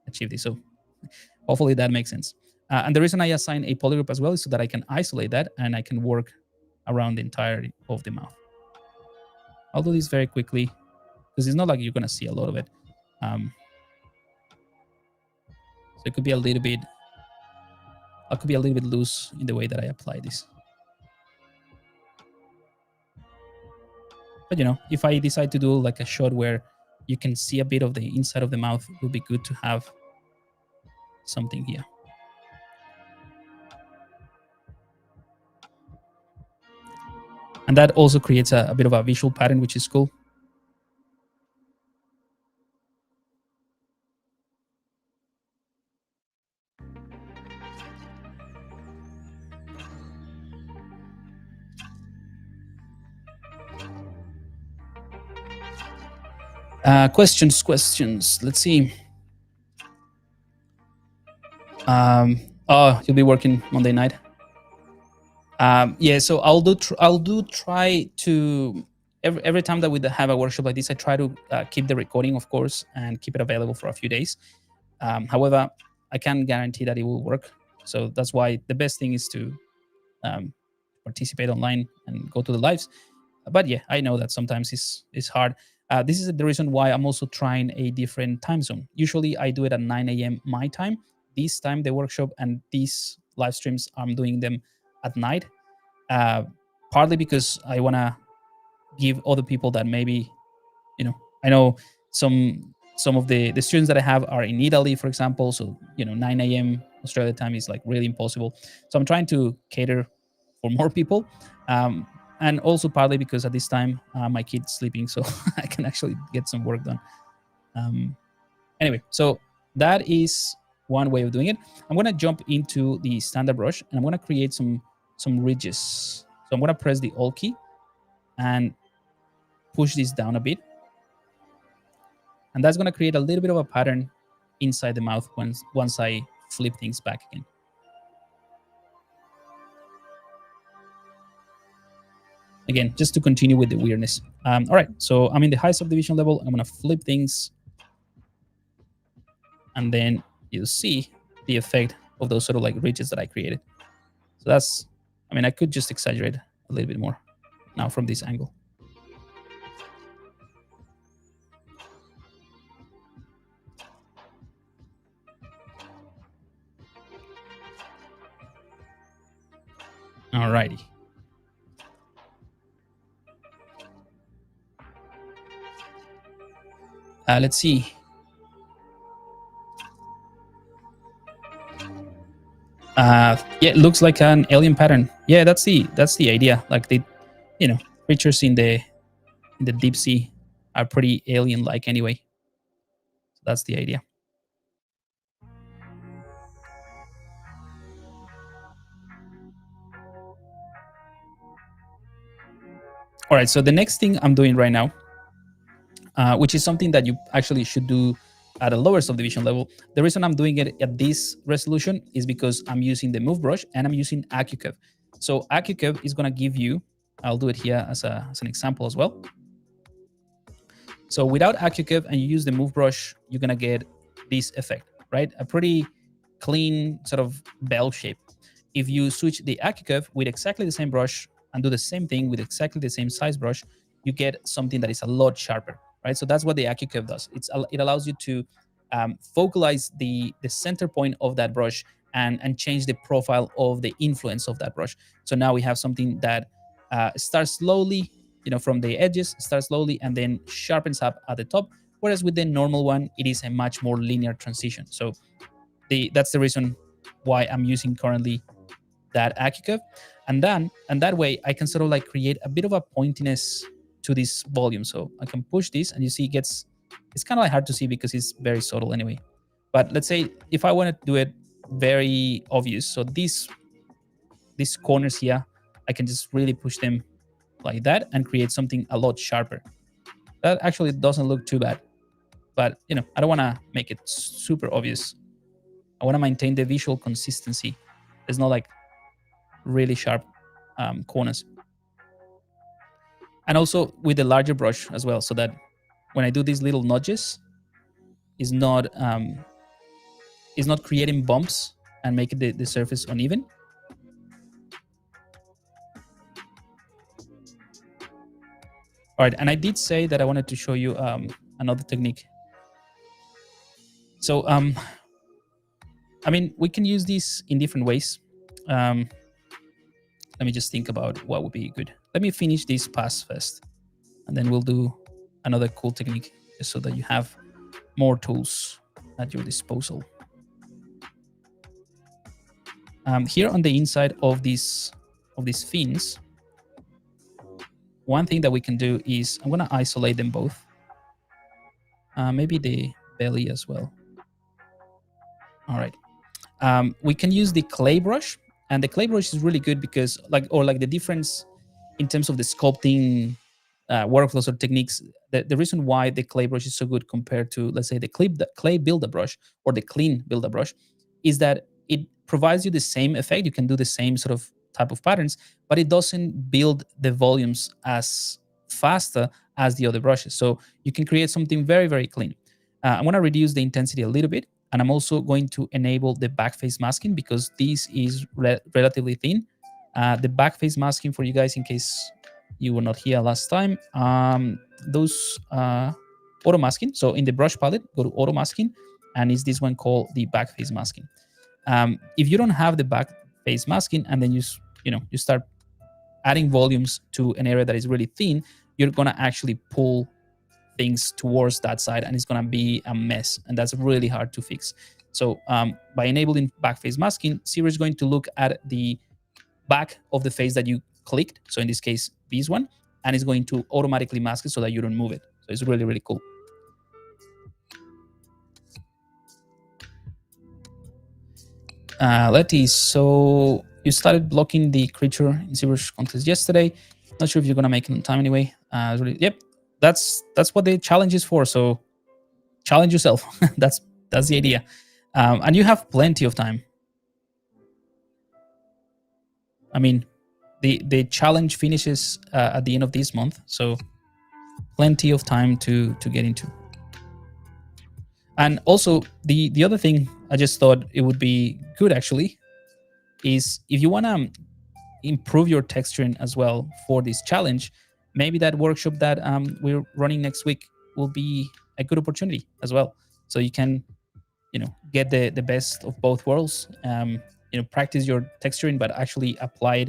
achieve this. So hopefully that makes sense. And the reason I assign a polygroup as well is so that I can isolate that and I can work around the entirety of the mouth. I'll do this very quickly because it's not like you're going to see a lot of it. So it could be a little bit, I could be a little bit loose in the way that I apply this. But if I decide to do like a shot where you can see a bit of the inside of the mouth, it would be good to have something here. And that also creates a bit of a visual pattern, which is cool. Questions. Let's see. Oh, you'll be working Monday night. Yeah, so I'll do try to every time that we have a workshop like this, I try to keep the recording, of course, and keep it available for a few days. However, I can't guarantee that it will work. So that's why the best thing is to participate online and go to the lives. But yeah, I know that sometimes it's hard. This is the reason why I'm also trying a different time zone. Usually I do it at 9 a.m. my time. This time the workshop and these live streams, I'm doing them at night. Partly because I want to give other people that maybe, I know some of the students that I have are in Italy, for example. So 9 a.m. Australia time is like really impossible. So I'm trying to cater for more people, and also partly because at this time my kid's sleeping, so I can actually get some work done. Anyway, so that is one way of doing it. I'm gonna jump into the standard brush and I'm gonna create some ridges. So I'm gonna press the Alt key and push this down a bit. And that's going to create a little bit of a pattern inside the mouth once I flip things back again. Again, just to continue with the weirdness. All right, so I'm in the high subdivision level. I'm going to flip things. And then you'll see the effect of those sort of like ridges that I created. So that's, I could just exaggerate a little bit more now from this angle. Alrighty. Let's see. Yeah, it looks like an alien pattern. Yeah, that's the idea. Like the, creatures in the deep sea are pretty alien-like anyway. So that's the idea. All right, so the next thing I'm doing right now, which is something that you actually should do at a lower subdivision level. The reason I'm doing it at this resolution is because I'm using the move brush and I'm using AccuCurve. So AccuCurve is going to give you, I'll do it here as an example as well. So without AccuCurve and you use the move brush, you're going to get this effect, right? A pretty clean sort of bell shape. If you switch the AccuCurve with exactly the same brush and do the same thing with exactly the same size brush, you get something that is a lot sharper, right? So that's what the AccuCurve does. It allows you to focalize the center point of that brush and change the profile of the influence of that brush. So now we have something that starts slowly, from the edges, starts slowly and then sharpens up at the top. Whereas with the normal one, it is a much more linear transition. So that's the reason why I'm using currently that AccuCurve. And that way I can sort of like create a bit of a pointiness to this volume. So I can push this and you see it's kind of like hard to see because it's very subtle anyway. But let's say if I want to do it very obvious, so these corners here, I can just really push them like that and create something a lot sharper. That actually doesn't look too bad. But I don't want to make it super obvious. I want to maintain the visual consistency. There's not like really sharp corners. And also with the larger brush as well, so that when I do these little nudges, is not creating bumps and making the surface uneven. All right, and I did say that I wanted to show you another technique. So, we can use this in different ways. Let me just think about what would be good. Let me finish this pass first, and then we'll do another cool technique just so that you have more tools at your disposal. Here on the inside of these fins, one thing that we can do is I'm going to isolate them both. Maybe the belly as well. All right. We can use the clay brush, and the clay brush is really good because the difference in terms of the sculpting workflows or techniques. The reason why the clay brush is so good compared to, let's say, the clay builder brush or the clean builder brush is that it provides you the same effect. You can do the same sort of type of patterns, but it doesn't build the volumes as faster as the other brushes. So you can create something very, very clean. I'm going to reduce the intensity a little bit, and I'm also going to enable the backface masking because this is relatively thin. The backface masking, for you guys, in case you were not here last time, those auto masking. So in the brush palette, go to auto masking, and it's this one called the backface masking. If you don't have the backface masking, and then you start adding volumes to an area that is really thin, you're gonna actually pull things towards that side, and it's gonna be a mess, and that's really hard to fix. So by enabling backface masking, ZBrush is going to look at the back of the face that you clicked. So in this case, this one, and it's going to automatically mask it so that you don't move it. So it's really, really cool. Letty, so you started blocking the creature in ZBrush contest yesterday. Not sure if you're gonna make it in time anyway. Yep, that's what the challenge is for. So challenge yourself. that's the idea, and you have plenty of time. I mean, the challenge finishes at the end of this month, so plenty of time to get into. And also, the other thing I just thought it would be good actually is if you want to improve your texturing as well for this challenge, maybe that workshop that we're running next week will be a good opportunity as well. So you can, get the best of both worlds. Practice your texturing, but actually apply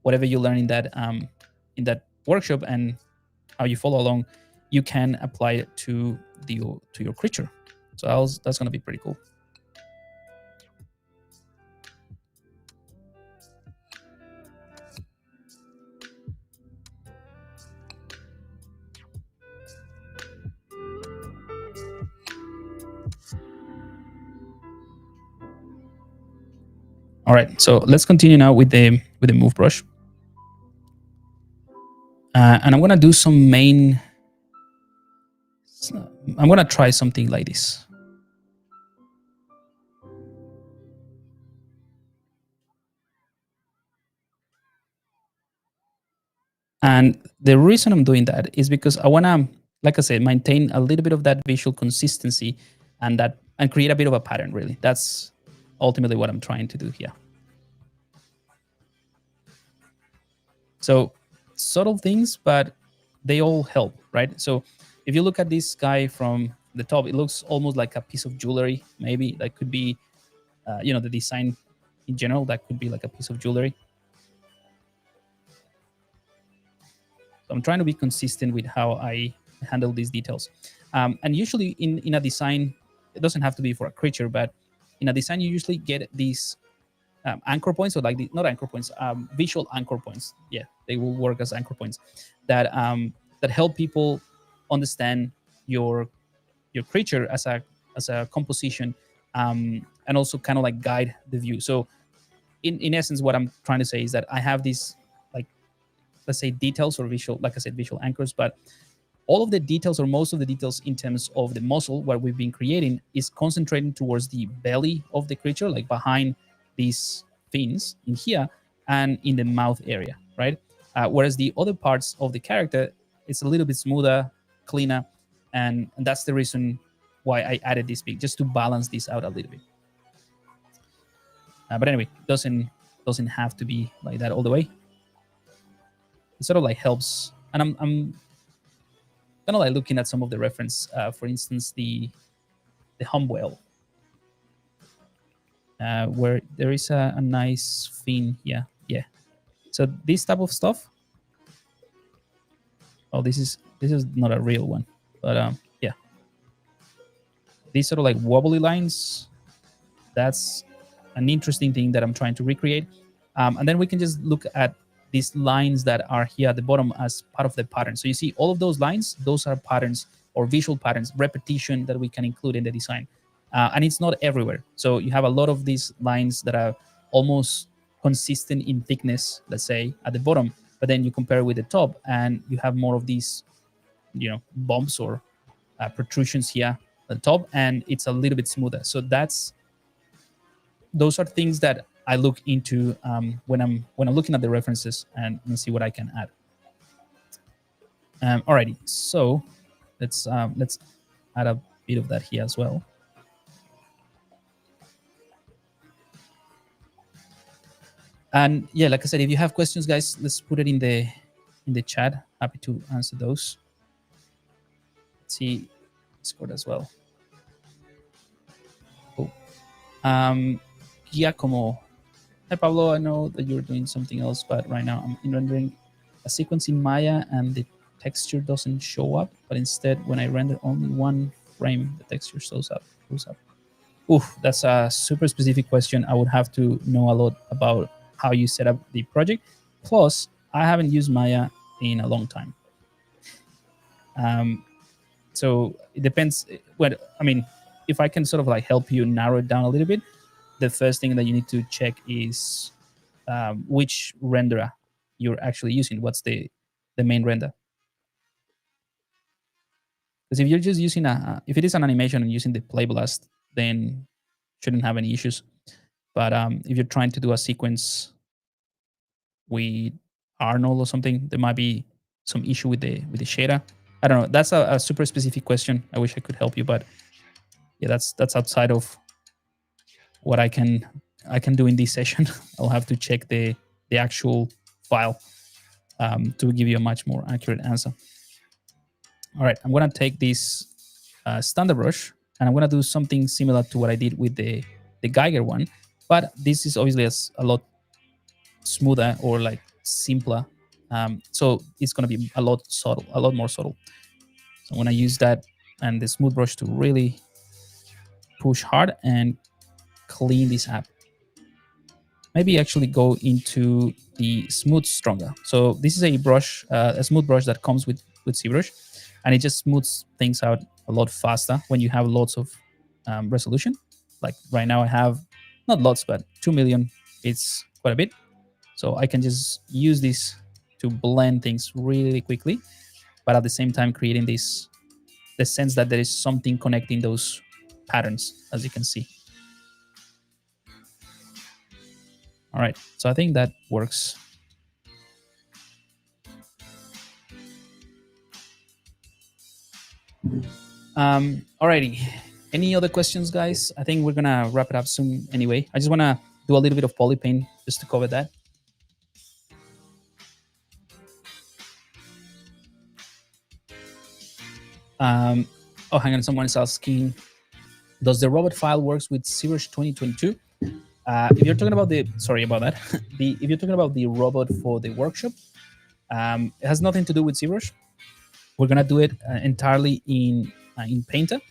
whatever you learn in that workshop, and how you follow along, you can apply it to your creature. So that's going to be pretty cool. All right, so let's continue now with the move brush, and I'm going to do some main. I'm going to try something like this. And the reason I'm doing that is because I want to, like I said, maintain a little bit of that visual consistency and create a bit of a pattern, really. That's ultimately what I'm trying to do here. So subtle things, but they all help, right? So if you look at this guy from the top, it looks almost like a piece of jewelry, maybe. That could be, the design in general, that could be like a piece of jewelry. So I'm trying to be consistent with how I handle these details. And usually in a design, it doesn't have to be for a creature, but in a design, you usually get these anchor points, or not anchor points, visual anchor points. Yeah, they will work as anchor points that help people understand your creature as a composition, and also kind of like guide the view. So in essence, what I'm trying to say is that I have these, like, let's say, details or visual, like I said, visual anchors, but all of the details, or most of the details in terms of the muscle, what we've been creating is concentrating towards the belly of the creature, like behind these fins in here and in the mouth area, right? Whereas the other parts of the character, it's a little bit smoother, cleaner, and that's the reason why I added this bit, just to balance this out a little bit. But anyway, doesn't have to be like that all the way. It sort of like helps, and I'm kind of like looking at some of the reference. For instance, the hum whale, where there is a nice fin here. Yeah. So this type of stuff. Oh, this is not a real one, but these sort of like wobbly lines. That's an interesting thing that I'm trying to recreate. And then we can just look at these lines that are here at the bottom as part of the pattern. So you see all of those lines, those are patterns or visual patterns, repetition that we can include in the design. And it's not everywhere. So you have a lot of these lines that are almost consistent in thickness, let's say, at the bottom, but then you compare with the top and you have more of these, bumps or protrusions here at the top, and it's a little bit smoother. So those are things that I look into when I'm looking at the references and see what I can add. Alrighty, so let's add a bit of that here as well. And yeah, like I said, if you have questions, guys, let's put it in the chat. Happy to answer those. Let's see Discord as well. Cool. Giacomo. Hi, Pablo. I know that you're doing something else, but right now I'm rendering a sequence in Maya and the texture doesn't show up, but instead when I render only one frame, the texture shows up. Oof, that's a super specific question. I would have to know a lot about how you set up the project. Plus, I haven't used Maya in a long time. So it depends. If I can sort of like help you narrow it down a little bit, the first thing that you need to check is which renderer you're actually using. What's the main render? Because if you're just using if it is an animation and using the play blast, then shouldn't have any issues. But if you're trying to do a sequence with Arnold or something, there might be some issue with the shader. I don't know. That's a super specific question. I wish I could help you, but yeah, that's outside of what I can do in this session. I'll have to check the actual file to give you a much more accurate answer. All right, I'm gonna take this standard brush and I'm gonna do something similar to what I did with the Geiger one, but this is obviously a lot smoother or like simpler. So it's gonna be a lot more subtle. So I'm gonna use that and the smooth brush to really push hard and clean this up. Maybe actually go into the smooth stronger. So this is a brush, a smooth brush that comes with ZBrush, and it just smooths things out a lot faster when you have lots of resolution. Like right now I have not lots, but 2 million. It's quite a bit. So I can just use this to blend things really quickly, but at the same time creating the sense that there is something connecting those patterns, as you can see. All right, so I think that works. Alrighty, any other questions, guys? I think we're gonna wrap it up soon anyway. I just wanna do a little bit of polypaint just to cover that. Oh, hang on, someone's asking, does the robot file works with ZBrush 2022? If you're talking about sorry about that. If you're talking about the robot for the workshop, it has nothing to do with ZBrush. We're gonna do it entirely in Painter.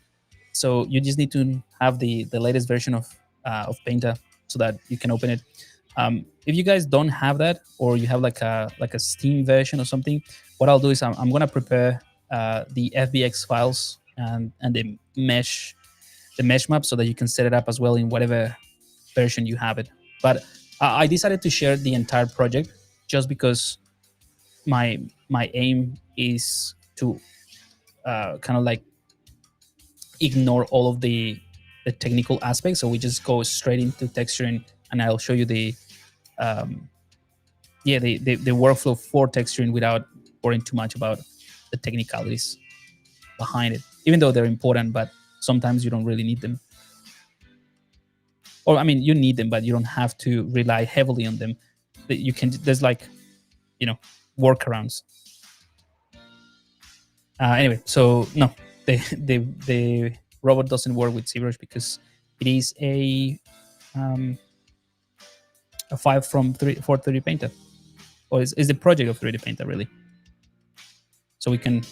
So you just need to have the latest version of Painter so that you can open it. If you guys don't have that, or you have like a Steam version or something, what I'll do is I'm gonna prepare the FBX files and the mesh map so that you can set it up as well in whatever version you have it. But I decided to share the entire project just because my aim is to kind of like ignore all of the technical aspects. So we just go straight into texturing, and I'll show you the workflow for texturing without worrying too much about the technicalities behind it, even though they're important, but sometimes you don't really need them. Or I mean, you need them, but you don't have to rely heavily on them. You can, there's like, workarounds. Anyway, so no, the robot doesn't work with ZBrush because it is a file from 430 Painter, or is the project of 3D Painter really. So we can,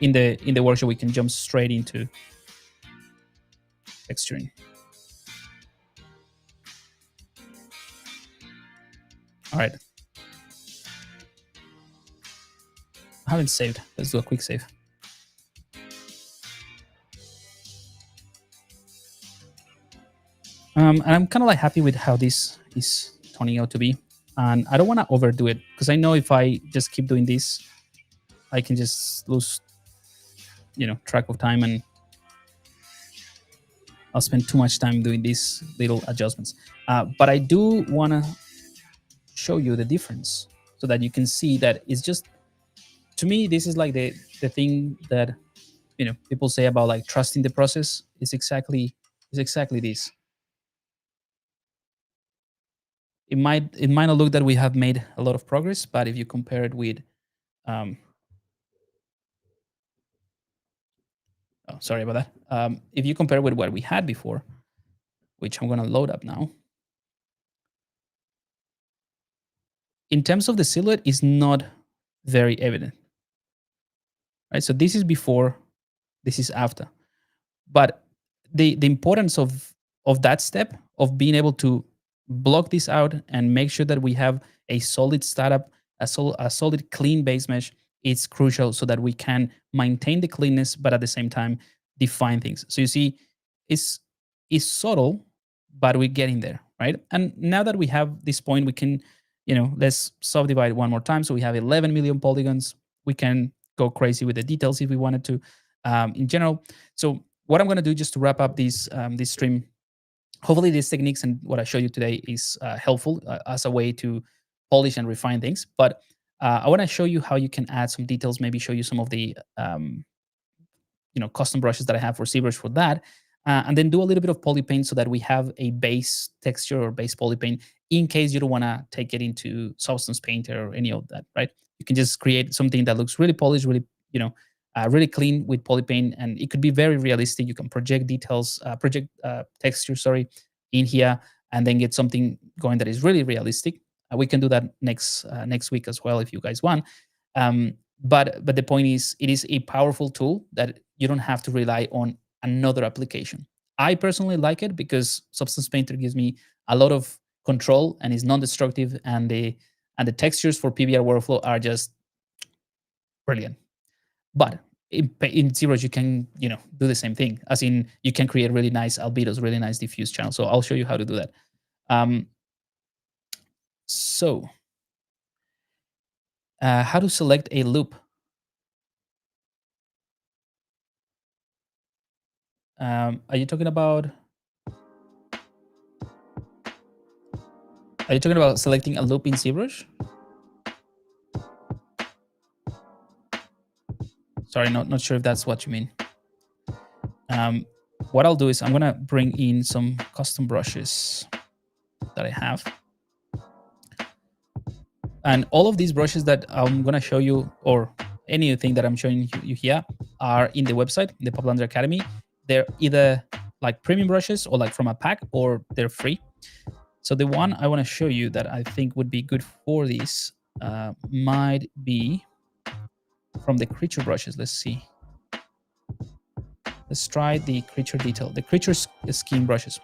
in the workshop, we can jump straight into texturing. All right, I haven't saved. Let's do a quick save. And I'm kind of like happy with how this is turning out to be. And I don't want to overdo it because I know if I just keep doing this, I can just lose, track of time, and I'll spend too much time doing these little adjustments. But I do want to show you the difference so that you can see that it's just, to me, this is like the thing that people say about like trusting the process. Is exactly this. It might not look that we have made a lot of progress, but if you compare it with um, oh, sorry about that. If you compare with what we had before, which I'm going to load up now, in terms of the silhouette, is not very evident, right? So this is before, this is after. But the importance of that step of being able to block this out and make sure that we have a solid startup, a solid clean base mesh is crucial so that we can maintain the cleanness, but at the same time define things. So you see, it's it's subtle, but we're getting there, right? And now that we have this point, we can, let's subdivide one more time. So we have 11 million polygons. We can go crazy with the details if we wanted to, in general. So what I'm going to do just to wrap up this stream, hopefully these techniques and what I show you today is helpful as a way to polish and refine things. But I want to show you how you can add some details, maybe show you some of the custom brushes that I have for ZBrush for that, and then do a little bit of poly paint so that we have a base texture or base poly paint in case you don't want to take it into Substance Painter or any of that, right? You can just create something that looks really polished, really really clean with poly paint, and it could be very realistic. You can project details, project texture, sorry, in here, and then get something going that is really realistic. We can do that next week as well if you guys want. But the point is, it is a powerful tool that you don't have to rely on another application. I personally like it because Substance Painter gives me a lot of control and is non-destructive, and the textures for PBR workflow are just brilliant. But in ZBrush, you can do the same thing. As in, you can create really nice albedos, really nice diffuse channels. So I'll show you how to do that. So how to select a loop? Are you talking about? Are you talking about selecting a loop in ZBrush? Sorry, not sure if that's what you mean. What I'll do is I'm gonna bring in some custom brushes that I have. And all of these brushes that I'm gonna show you, or anything that I'm showing you here, are in the website, the Pablender Academy. They're either like premium brushes or like from a pack, or they're free. So the one I wanna show you that I think would be good for this might be from the creature brushes. Let's see. Let's try the creature detail, the creature skin brushes.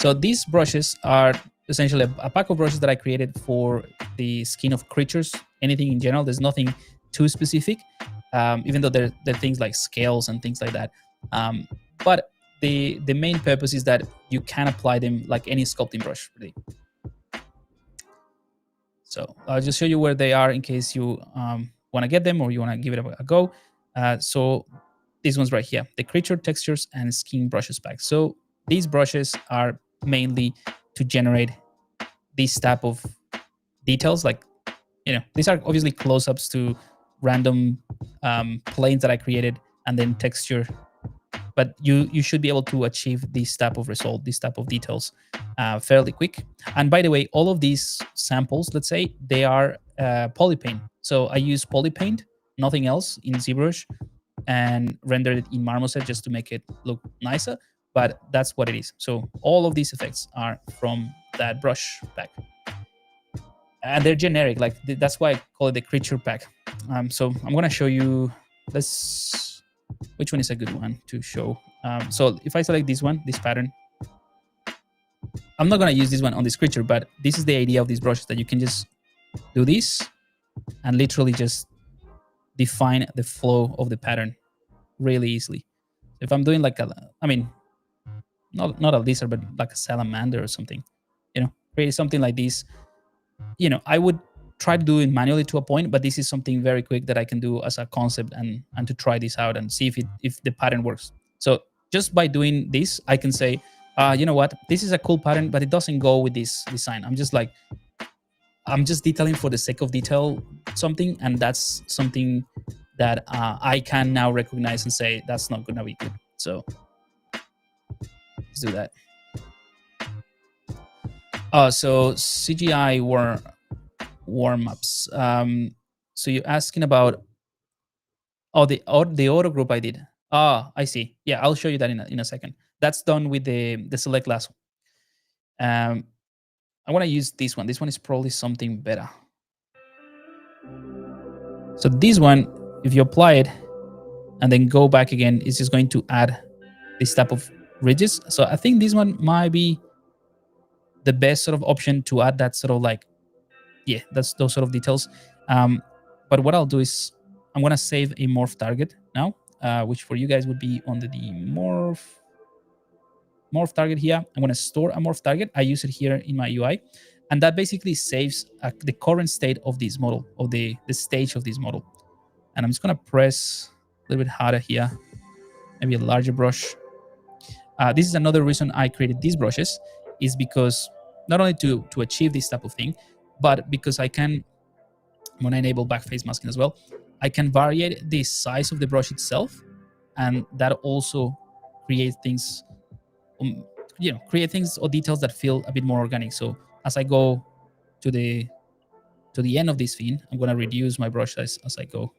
So these brushes are essentially a pack of brushes that I created for the skin of creatures, anything in general. There's nothing too specific, even though there are things like scales and things like that. But the main purpose is that you can apply them like any sculpting brush, really. So I'll just show you where they are in case you want to get them or you want to give it a go. So these ones right here, the creature textures and skin brushes pack. So these brushes are mainly to generate this type of details. Like, these are obviously close-ups to random planes that I created and then texture. But you should be able to achieve this type of result, this type of details fairly quick. And by the way, all of these samples, let's say, they are polypaint. So I use polypaint, nothing else, in ZBrush, and rendered it in Marmoset just to make it look nicer. But that's what it is. So all of these effects are from that brush pack. And they're generic. Like, that's why I call it the creature pack. So I'm going to show you, which one is a good one to show? So if I select this one, this pattern, I'm not going to use this one on this creature, but this is the idea of these brushes, that you can just do this and literally just define the flow of the pattern really easily. If I'm doing like I mean, not a lizard, but like a salamander or something, create something like this. I would try to do it manually to a point, but this is something very quick that I can do as a concept, and to try this out and see if the pattern works. So just by doing this, I can say, you know what, this is a cool pattern, but it doesn't go with this design. I'm just detailing for the sake of detail something, and that's something that I can now recognize and say that's not gonna be good. So let's do that. So CGI warm-ups. So you're asking about the auto group I did. I see. Yeah, I'll show you that in a second. That's done with the select last. I want to use this one. This one is probably something better. So this one, if you apply it and then go back again, it's just going to add this type of ridges. So I think this one might be the best sort of option to add that sort of like, yeah, that's those sort of details. But what I'll do is I'm gonna save a morph target now, which for you guys would be under the morph target here. I'm gonna store a morph target. I use it here in my UI, and that basically saves the current state of this model, of the stage of this model. And I'm just gonna press a little bit harder here, maybe a larger brush. This is another reason I created these brushes, is because not only to achieve this type of thing, but because I can, when I enable backface masking as well, I can vary the size of the brush itself, and that also create things, create things or details that feel a bit more organic. So as I go to the end of this thing, I'm going to reduce my brush size as I go.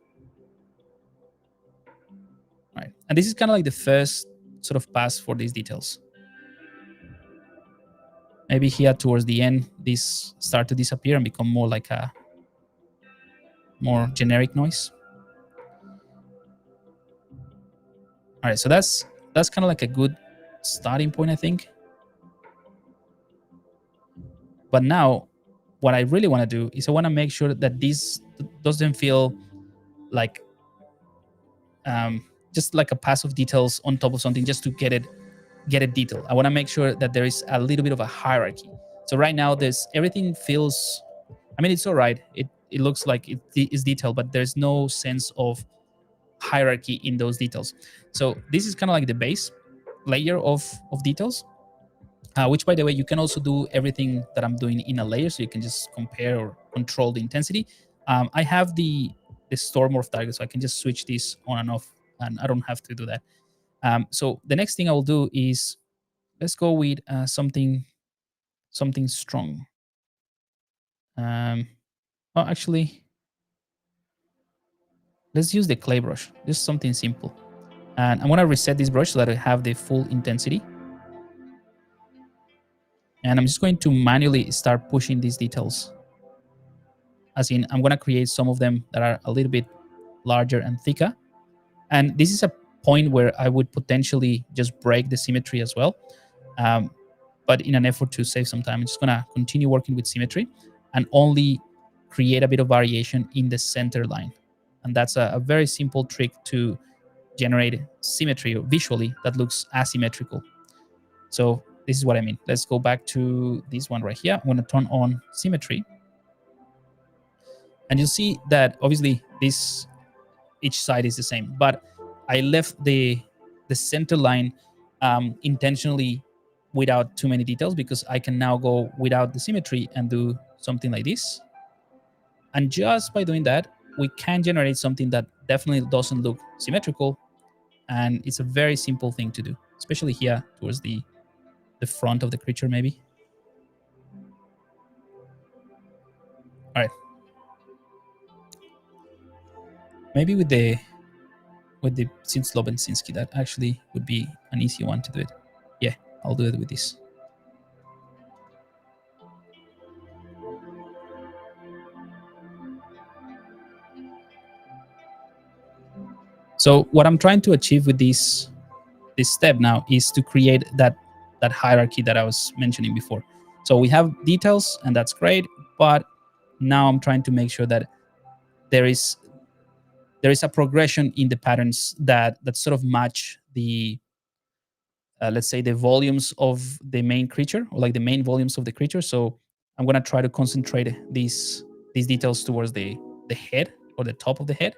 All right, and this is kind of like the first sort of pass for these details. Maybe here towards the end, these start to disappear and become more like a more generic noise. All right, so that's kind of like a good starting point, I think. But now, what I really want to do is I want to make sure that this doesn't feel like just like a pass of details on top of something just to get it detailed. I want to make sure that there is a little bit of a hierarchy. So right now, everything feels, I mean, it's all right. It looks like it is detailed, but there's no sense of hierarchy in those details. So this is kind of like the base layer of details, which, by the way, you can also do everything that I'm doing in a layer, so you can just compare or control the intensity. I have the store morph target, so I can just switch this on and off, and I don't have to do that. So the next thing I will do is, let's go with something strong. Actually, let's use the clay brush, just something simple. And I'm going to reset this brush so that I have the full intensity. And I'm just going to manually start pushing these details. As in, I'm going to create some of them that are a little bit larger and thicker. And this is a point where I would potentially just break the symmetry as well. But in an effort to save some time, I'm just going to continue working with symmetry and only create a bit of variation in the center line. And that's a very simple trick to generate symmetry visually that looks asymmetrical. So this is what I mean. Let's go back to this one right here. I'm going to turn on symmetry. And you'll see that obviously each side is the same, but I left the center line intentionally without too many details, because I can now go without the symmetry and do something like this. And just by doing that, we can generate something that definitely doesn't look symmetrical. And it's a very simple thing to do, especially here towards the front of the creature, maybe. All right. Maybe with the Zinslob and Zinsky, that actually would be an easy one to do it. Yeah, I'll do it with this. So what I'm trying to achieve with this step now is to create that that hierarchy that I was mentioning before. So we have details, and that's great. But now I'm trying to make sure that there is there is a progression in the patterns that sort of match the let's say the volumes of the main creature, or like the main volumes of the creature. So I'm gonna try to concentrate these details towards the head, or the top of the head,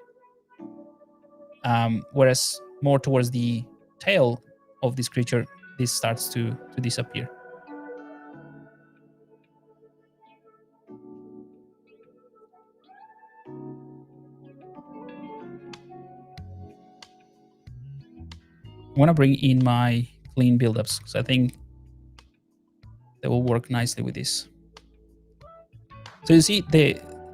whereas more towards the tail of this creature, this starts to disappear. I want to bring in my clean buildups because I think they will work nicely with this. So you see,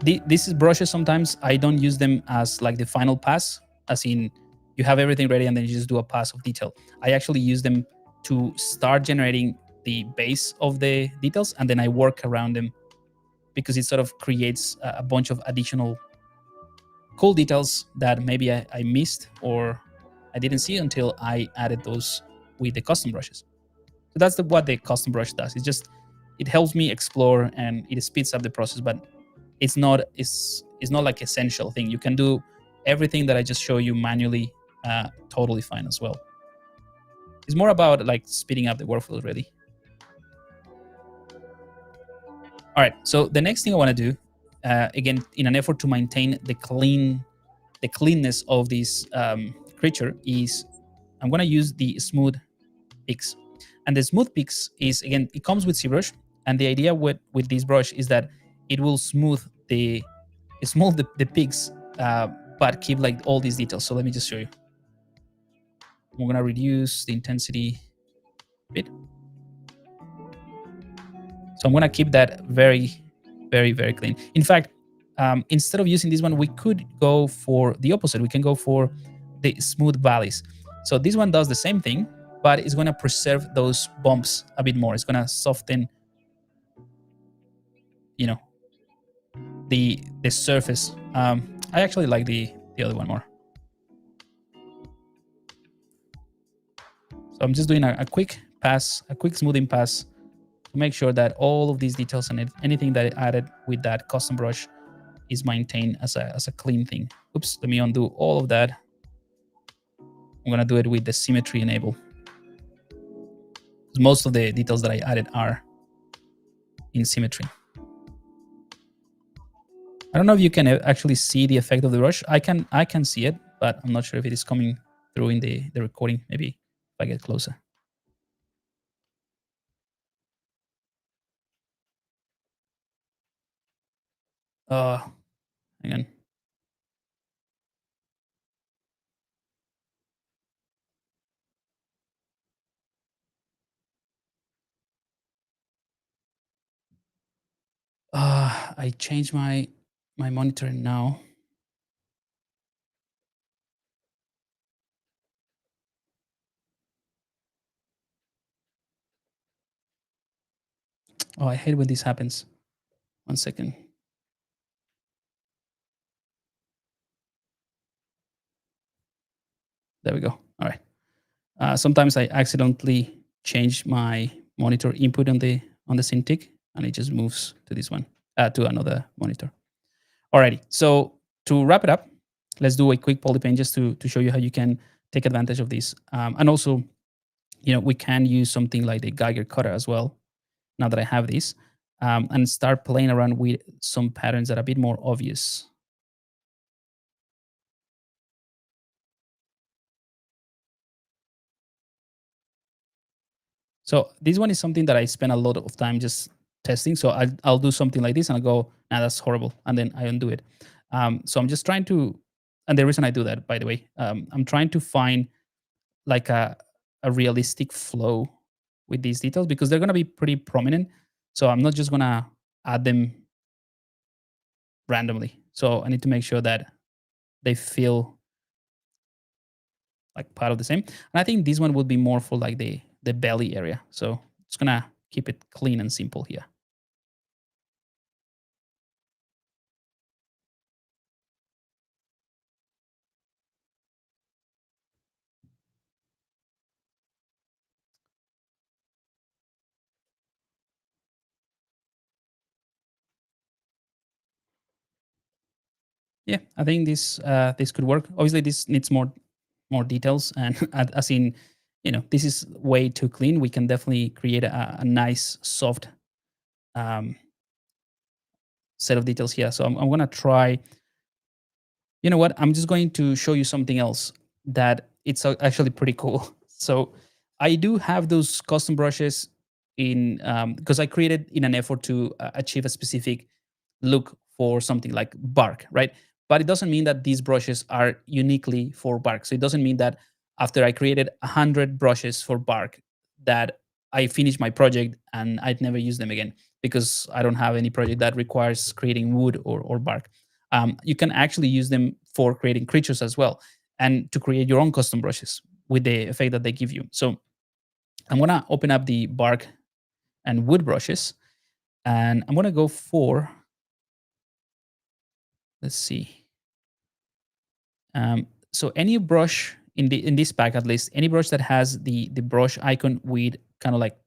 these brushes, sometimes I don't use them as like the final pass, as in you have everything ready and then you just do a pass of detail. I actually use them to start generating the base of the details, and then I work around them because it sort of creates a bunch of additional cool details that maybe I missed or I didn't see until I added those with the custom brushes. So that's what the custom brush does. It helps me explore and it speeds up the process, but it's not like essential thing. You can do everything that I just show you manually, totally fine as well. It's more about like speeding up the workflow, really. All right. So the next thing I want to do, again, in an effort to maintain the cleanness of this creature, is I'm going to use the smooth peaks. And the smooth peaks is, again, it comes with ZBrush, and the idea with this brush is that it will smooth the peaks, but keep like all these details. So let me just show you. We're gonna reduce the intensity a bit. So I'm gonna keep that very, very, very clean. In fact, instead of using this one, we could go for the opposite. We can go for the smooth valleys. So this one does the same thing, but it's gonna preserve those bumps a bit more. It's gonna soften, you know, the surface. I actually like the other one more. So I'm just doing a quick pass, a quick smoothing pass to make sure that all of these details and anything that I added with that custom brush is maintained as a clean thing. Oops, let me undo all of that. I'm gonna do it with the symmetry enable. Most of the details that I added are in symmetry. I don't know if you can actually see the effect of the brush. I can see it, but I'm not sure if it is coming through in the recording. Maybe if I get closer. Uh, hang on. I changed my monitor now. Oh, I hate when this happens. 1 second. There we go. All right. Sometimes I accidentally change my monitor input on the Cintiq, and it just moves to this one, to another monitor. Alrighty. So to wrap it up, let's do a quick polypaint just to show you how you can take advantage of this. And also, we can use something like the Geiger cutter as well. Now that I have this, and start playing around with some patterns that are a bit more obvious. So this one is something that I spend a lot of time just testing. So I'll do something like this and I go, nah, that's horrible. And then I undo it. So I'm just trying to, and the reason I do that, by the way, I'm trying to find like a realistic flow with these details because they're going to be pretty prominent. So I'm not just going to add them randomly. So I need to make sure that they feel like part of the same. And I think this one would be more for like the belly area. So it's going to keep it clean and simple here. Yeah, I think this could work. Obviously, this needs more details, and as in, this is way too clean. We can definitely create a nice soft um, set of details here. So I'm gonna try. You know what? I'm just going to show you something else that it's actually pretty cool. So I do have those custom brushes in because I created in an effort to achieve a specific look for something like bark, right? But it doesn't mean that these brushes are uniquely for bark. So it doesn't mean that after I created 100 brushes for bark, that I finished my project and I'd never use them again because I don't have any project that requires creating wood or bark. You can actually use them for creating creatures as well and to create your own custom brushes with the effect that they give you. So I'm gonna open up the bark and wood brushes and I'm gonna go for, let's see. So any brush in this pack, at least any brush that has the brush icon with kind of like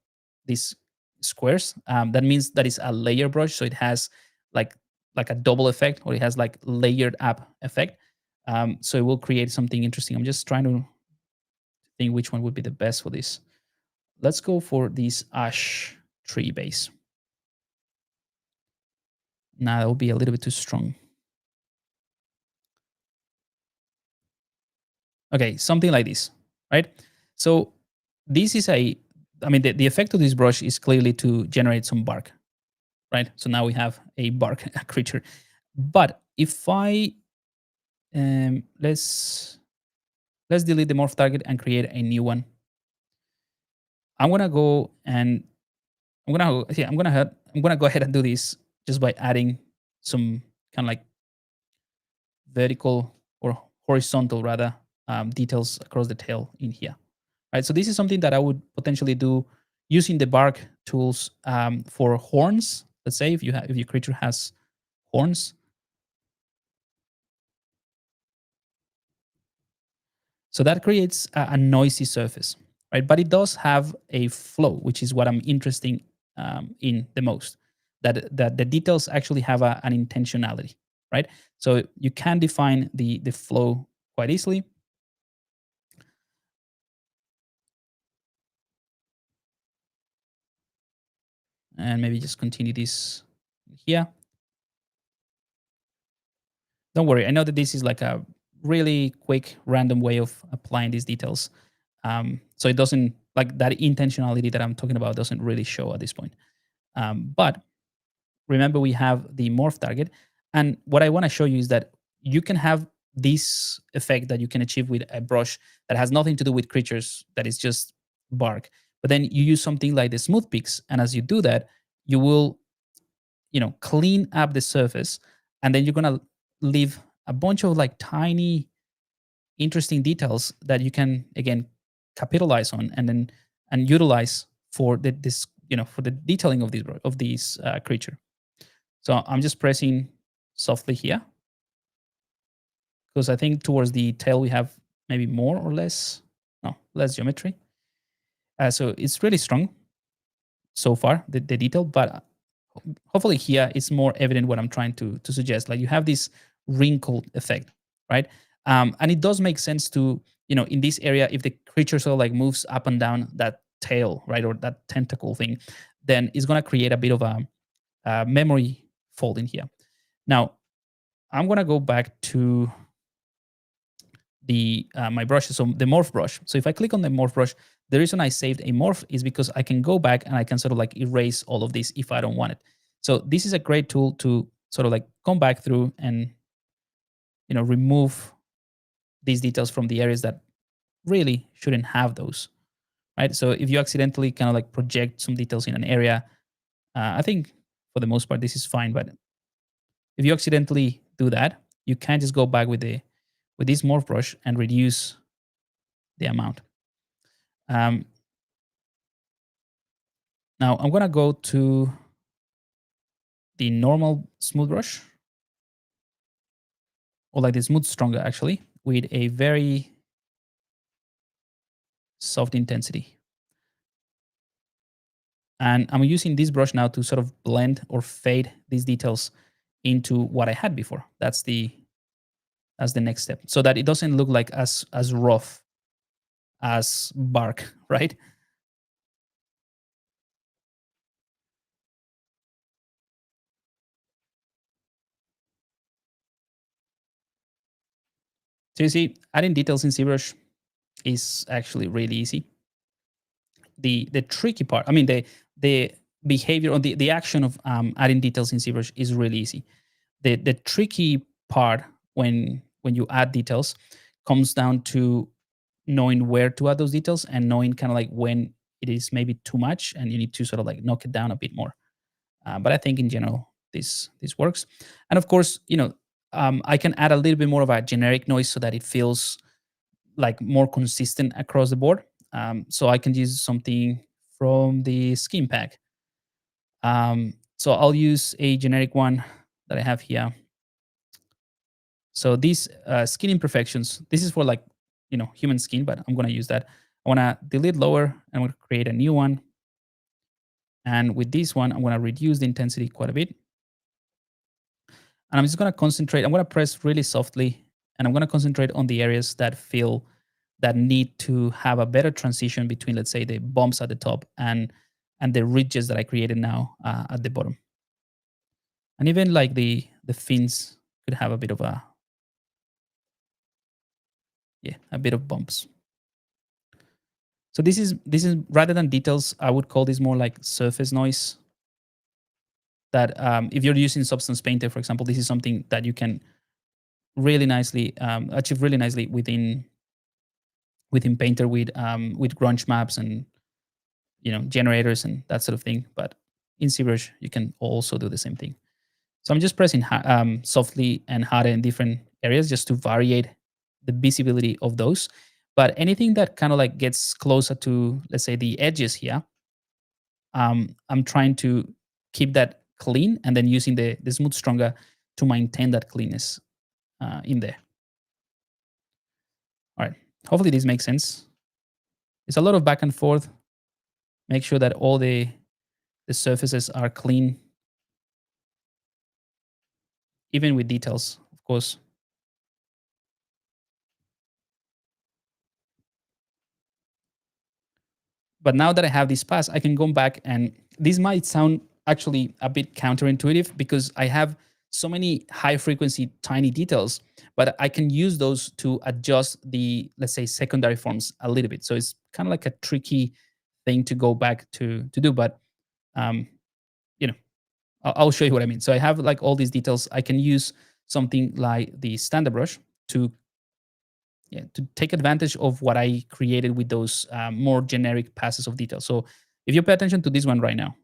these squares, that means that is a layer brush. So it has like like a double effect, or it has like layered up effect. So it will create something interesting. I'm just trying to think which one would be the best for this. Let's go for this ash tree base. Now that will be a little bit too strong. Okay, something like this, right? So this is I mean, the effect of this brush is clearly to generate some bark, right? So now we have a bark creature. But if I, let's delete the morph target and create a new one. I'm gonna go and I'm gonna go ahead and do this just by adding some kind of like vertical or horizontal rather details across the tail in here. Right. So this is something that I would potentially do using the bark tools for horns. Let's say if your creature has horns, so that creates a noisy surface, right? But it does have a flow, which is what I'm interested in the most. That the details actually have an intentionality, right? So you can define the flow quite easily, and maybe just continue this here. Don't worry. I know that this is like a really quick, random way of applying these details. So it doesn't like that intentionality that I'm talking about doesn't really show at this point. But remember, we have the morph target. And what I want to show you is that you can have this effect that you can achieve with a brush that has nothing to do with creatures, that is just bark. But then you use something like the smooth peaks. And as you do that, you will clean up the surface, and then you're gonna leave a bunch of like tiny interesting details that you can again capitalize on and utilize for this for the detailing of these creature. So I'm just pressing softly here because I think towards the tail we have maybe more or less, no, less geometry. So it's really strong so far, the detail, but hopefully here it's more evident what I'm trying to suggest. Like you have this wrinkled effect, right? And it does make sense to, in this area, if the creature sort of like moves up and down that tail, right, or that tentacle thing, then it's going to create a bit of a memory fold in here. Now, I'm going to go back to the my brushes, so the morph brush. So if I click on the morph brush, the reason I saved a morph is because I can go back and I can sort of like erase all of this if I don't want it. So this is a great tool to sort of like come back through and remove these details from the areas that really shouldn't have those, right? So if you accidentally kind of like project some details in an area, I think for the most part this is fine. But if you accidentally do that, you can just go back with this morph brush and reduce the amount. Um, Now I'm gonna go to the normal smooth brush, or like the smooth stronger actually, with a very soft intensity. And I'm using this brush now to sort of blend or fade these details into what I had before. That's the as the next step, so that it doesn't look like as rough as bark, right? So you see, adding details in ZBrush is actually really easy. The tricky part, I mean, the behavior or the action of adding details in ZBrush is really easy. The tricky part when you add details comes down to knowing where to add those details and knowing kind of like when it is maybe too much and you need to sort of like knock it down a bit more. But I think in general this works. And of course, I can add a little bit more of a generic noise so that it feels like more consistent across the board. So I can use something from the skin pack. So I'll use a generic one that I have here. So these skin imperfections, this is for like, human skin, but I'm going to use that. I want to delete lower. I'm going to create a new one. And with this one, I'm going to reduce the intensity quite a bit. And I'm just going to concentrate. I'm going to press really softly, and I'm going to concentrate on the areas that need to have a better transition between, let's say, the bumps at the top and the ridges that I created now at the bottom. And even like the fins could have a bit of a bit of bumps. So this is rather than details, I would call this more like surface noise. That if you're using Substance Painter, for example, this is something that you can really nicely achieve really nicely within Painter with grunge maps and generators and that sort of thing. But in ZBrush, you can also do the same thing. So I'm just pressing softly and hard in different areas just to variate the visibility of those. But anything that kind of like gets closer to, let's say, the edges here, I'm trying to keep that clean and then using the smooth stronger to maintain that cleanness in there. All right. Hopefully this makes sense. It's a lot of back and forth. Make sure that all the surfaces are clean, even with details, of course. But now that I have this pass, I can go back, and this might sound actually a bit counterintuitive because I have so many high frequency tiny details, but I can use those to adjust the, let's say, secondary forms a little bit. So it's kind of like a tricky thing to go back to do, but um, you know, I'll show you what I mean. So I have like all these details. I can use something like the standard brush to to take advantage of what I created with those more generic passes of detail. So if you pay attention to this one right now,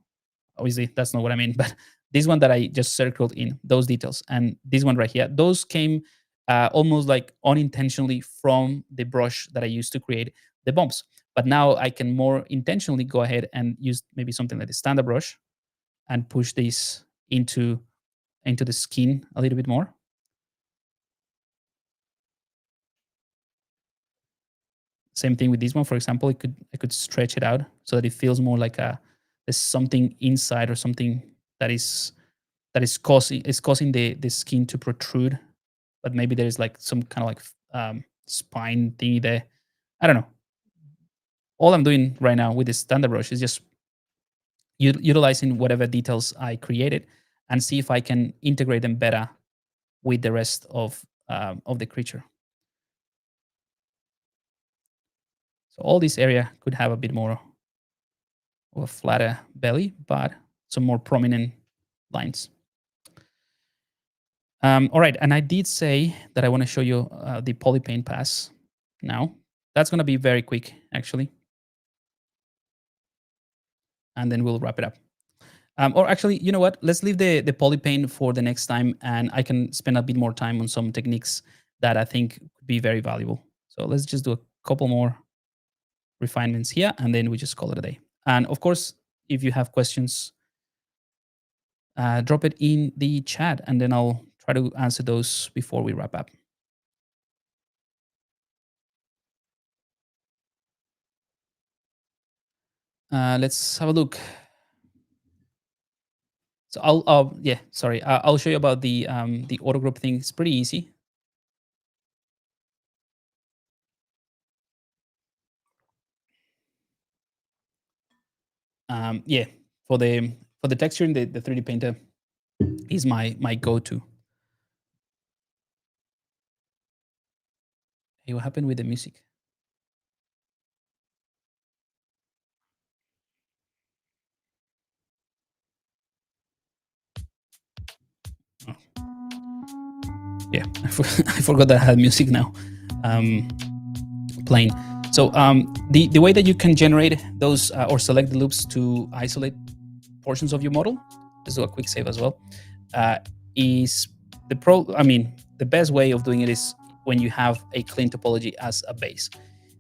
obviously that's not what I mean, but this one that I just circled in those details and this one right here, those came almost like unintentionally from the brush that I used to create the bumps. But now I can more intentionally go ahead and use maybe something like the standard brush and push this into the skin a little bit more. Same thing with this one, for example. I could stretch it out so that it feels more like there's something inside or something that is causing the skin to protrude, but maybe there's like some kind of like spine thingy there. I don't know. All I'm doing right now with this standard brush is just utilizing whatever details I created and see if I can integrate them better with the rest of the creature. So all this area could have a bit more of a flatter belly, but some more prominent lines. All right, and I did say that I want to show you the polypaint pass now. That's going to be very quick, actually, and then we'll wrap it up. Or actually, you know what? Let's leave the polypaint for the next time, and I can spend a bit more time on some techniques that I think could be very valuable. So let's just do a couple more refinements here, and then we just call it a day. And of course, if you have questions, drop it in the chat, and then I'll try to answer those before we wrap up. Let's have a look. So I'll yeah, sorry. I'll show you about the auto group thing. It's pretty easy. Yeah, for the texturing, the 3D Painter is my go-to. Hey, what happened with the music? Oh, yeah, I forgot that I had music now um, playing. So the way that you can generate those or select the loops to isolate portions of your model, let's do a quick save as well, uh, is the best way of doing it is when you have a clean topology as a base.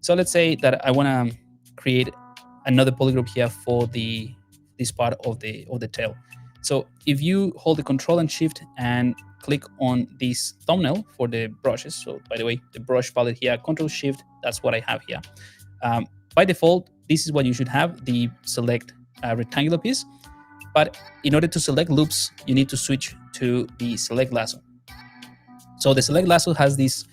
So let's say that I want to create another polygroup here for this part of the tail. So if you hold the Control and Shift and click on this thumbnail for the brushes. So by the way, the brush palette here, Control Shift, that's what I have here. Um, by default, this is what you should have, the select rectangular piece. But in order to select loops, you need to switch to the select lasso. So the select lasso has this,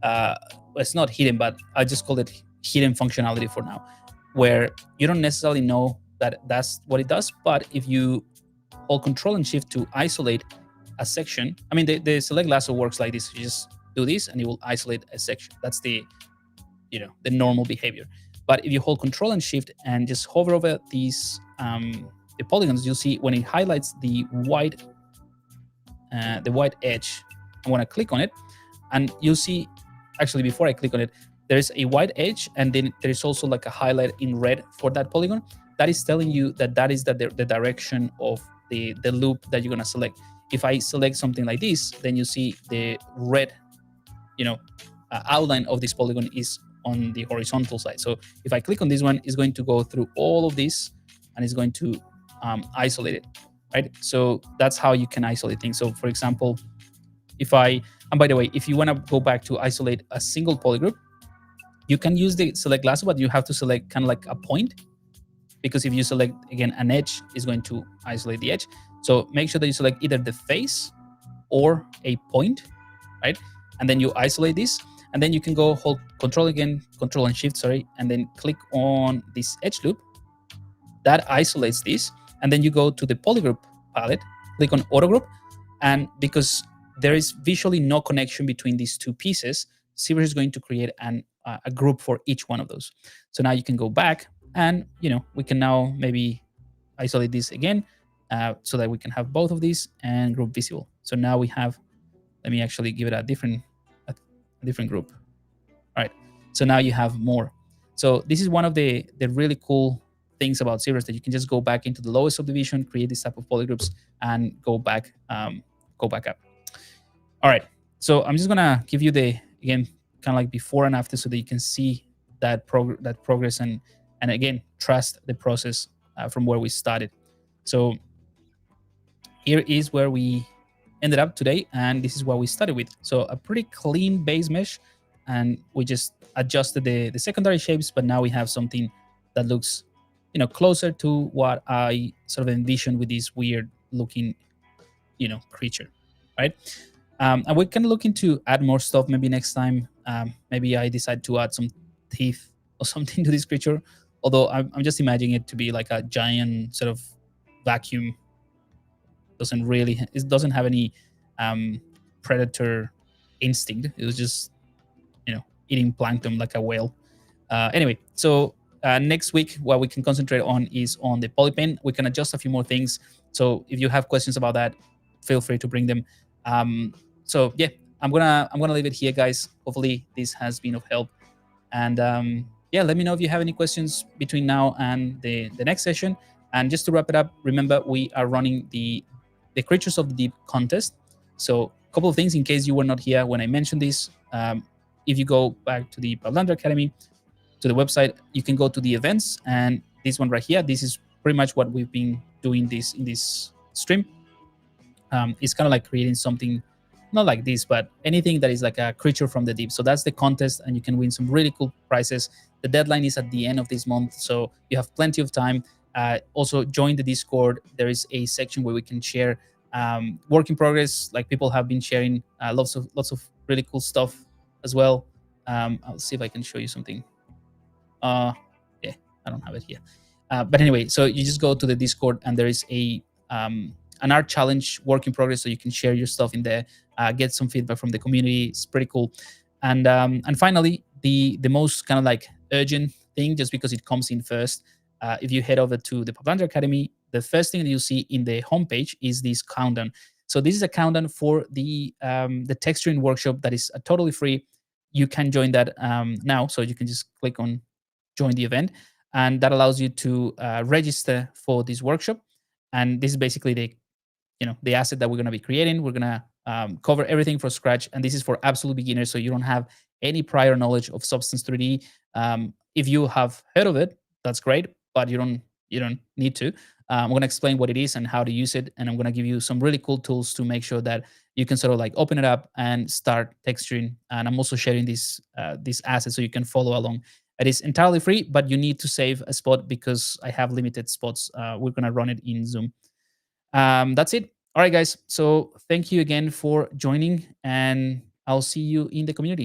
it's not hidden, but I just call it hidden functionality for now, where you don't necessarily know that that's what it does. But if you hold Control and Shift to isolate a section, I mean, the select lasso works like this. You just do this and it will isolate a section. That's the normal behavior. But if you hold Control and Shift and just hover over these the polygons, you'll see when it highlights the white edge. I want to click on it, and you'll see, actually, before I click on it, there's a white edge, and then there's also like a highlight in red for that polygon. That is telling you that is the direction of the loop that you're gonna select. If I select something like this, then you see the red, outline of this polygon is on the horizontal side. So if I click on this one, it's going to go through all of this, and it's going to isolate it, right? So that's how you can isolate things. So for example, and by the way, if you want to go back to isolate a single polygroup, you can use the select lasso, but you have to select kind of like a point, because if you select again an edge, it's going to isolate the edge. So make sure that you select either the face or a point, right? And then you isolate this, and then you can go hold Control again, Control and Shift, sorry, and then click on this edge loop. That isolates this, and then you go to the polygroup palette, click on auto group, and because there is visually no connection between these two pieces, ZBrush is going to create a group for each one of those. So now you can go back, and we can now maybe isolate this again, so that we can have both of these and group visible. So now we have, let me actually give it a different group. All right, so now you have more. So this is one of the really cool things about ZBrush, that you can just go back into the lowest subdivision, create this type of polygroups, and go back up. All right, so I'm just gonna give you the, again, kind of like before and after, so that you can see that progress, and again, trust the process from where we started. So here is where we ended up today, and this is what we started with. So a pretty clean base mesh, and we just adjusted the secondary shapes, but now we have something that looks closer to what I sort of envisioned with this weird looking creature, right? And we can look into add more stuff maybe next time. Maybe I decide to add some teeth or something to this creature, although I'm just imagining it to be like a giant sort of vacuum. It doesn't have any predator instinct. It was just eating plankton like a whale. Anyway, so next week what we can concentrate on is on the polypen. We can adjust a few more things, so if you have questions about that, feel free to bring them. So yeah, I'm gonna leave it here, guys. Hopefully this has been of help, and yeah, let me know if you have any questions between now and the next session. And just to wrap it up, remember, we are running the Creatures of the Deep contest. So a couple of things in case you were not here when I mentioned this. If you go back to the Pablander Academy, to the website, you can go to the events, and this one right here, this is pretty much what we've been doing in this stream. It's kind of like creating something, not like this, but anything that is like a creature from the deep. So that's the contest, and you can win some really cool prizes. The deadline is at the end of this month, so you have plenty of time. Also, join the Discord. There is a section where we can share work in progress. Like, people have been sharing lots of really cool stuff as well. I'll see if I can show you something. Yeah, I don't have it here. But anyway, so you just go to the Discord, and there is an art challenge work in progress, so you can share your stuff in there, get some feedback from the community. It's pretty cool. And finally, the most kind of like urgent thing, just because it comes in first, if you head over to the Pathfinder Academy, the first thing that you see in the homepage is this countdown. So this is a countdown for the texturing workshop that is totally free. You can join that now, so you can just click on join the event, and that allows you to register for this workshop. And this is basically the asset that we're going to be creating. We're going to cover everything from scratch, and this is for absolute beginners, so you don't have any prior knowledge of Substance 3D. If you have heard of it, that's great, but you don't need to. I'm going to explain what it is and how to use it, and I'm going to give you some really cool tools to make sure that you can sort of like open it up and start texturing. And I'm also sharing this asset so you can follow along. It is entirely free, but you need to save a spot because I have limited spots. We're going to run it in Zoom. That's it. All right, guys. So thank you again for joining, and I'll see you in the community.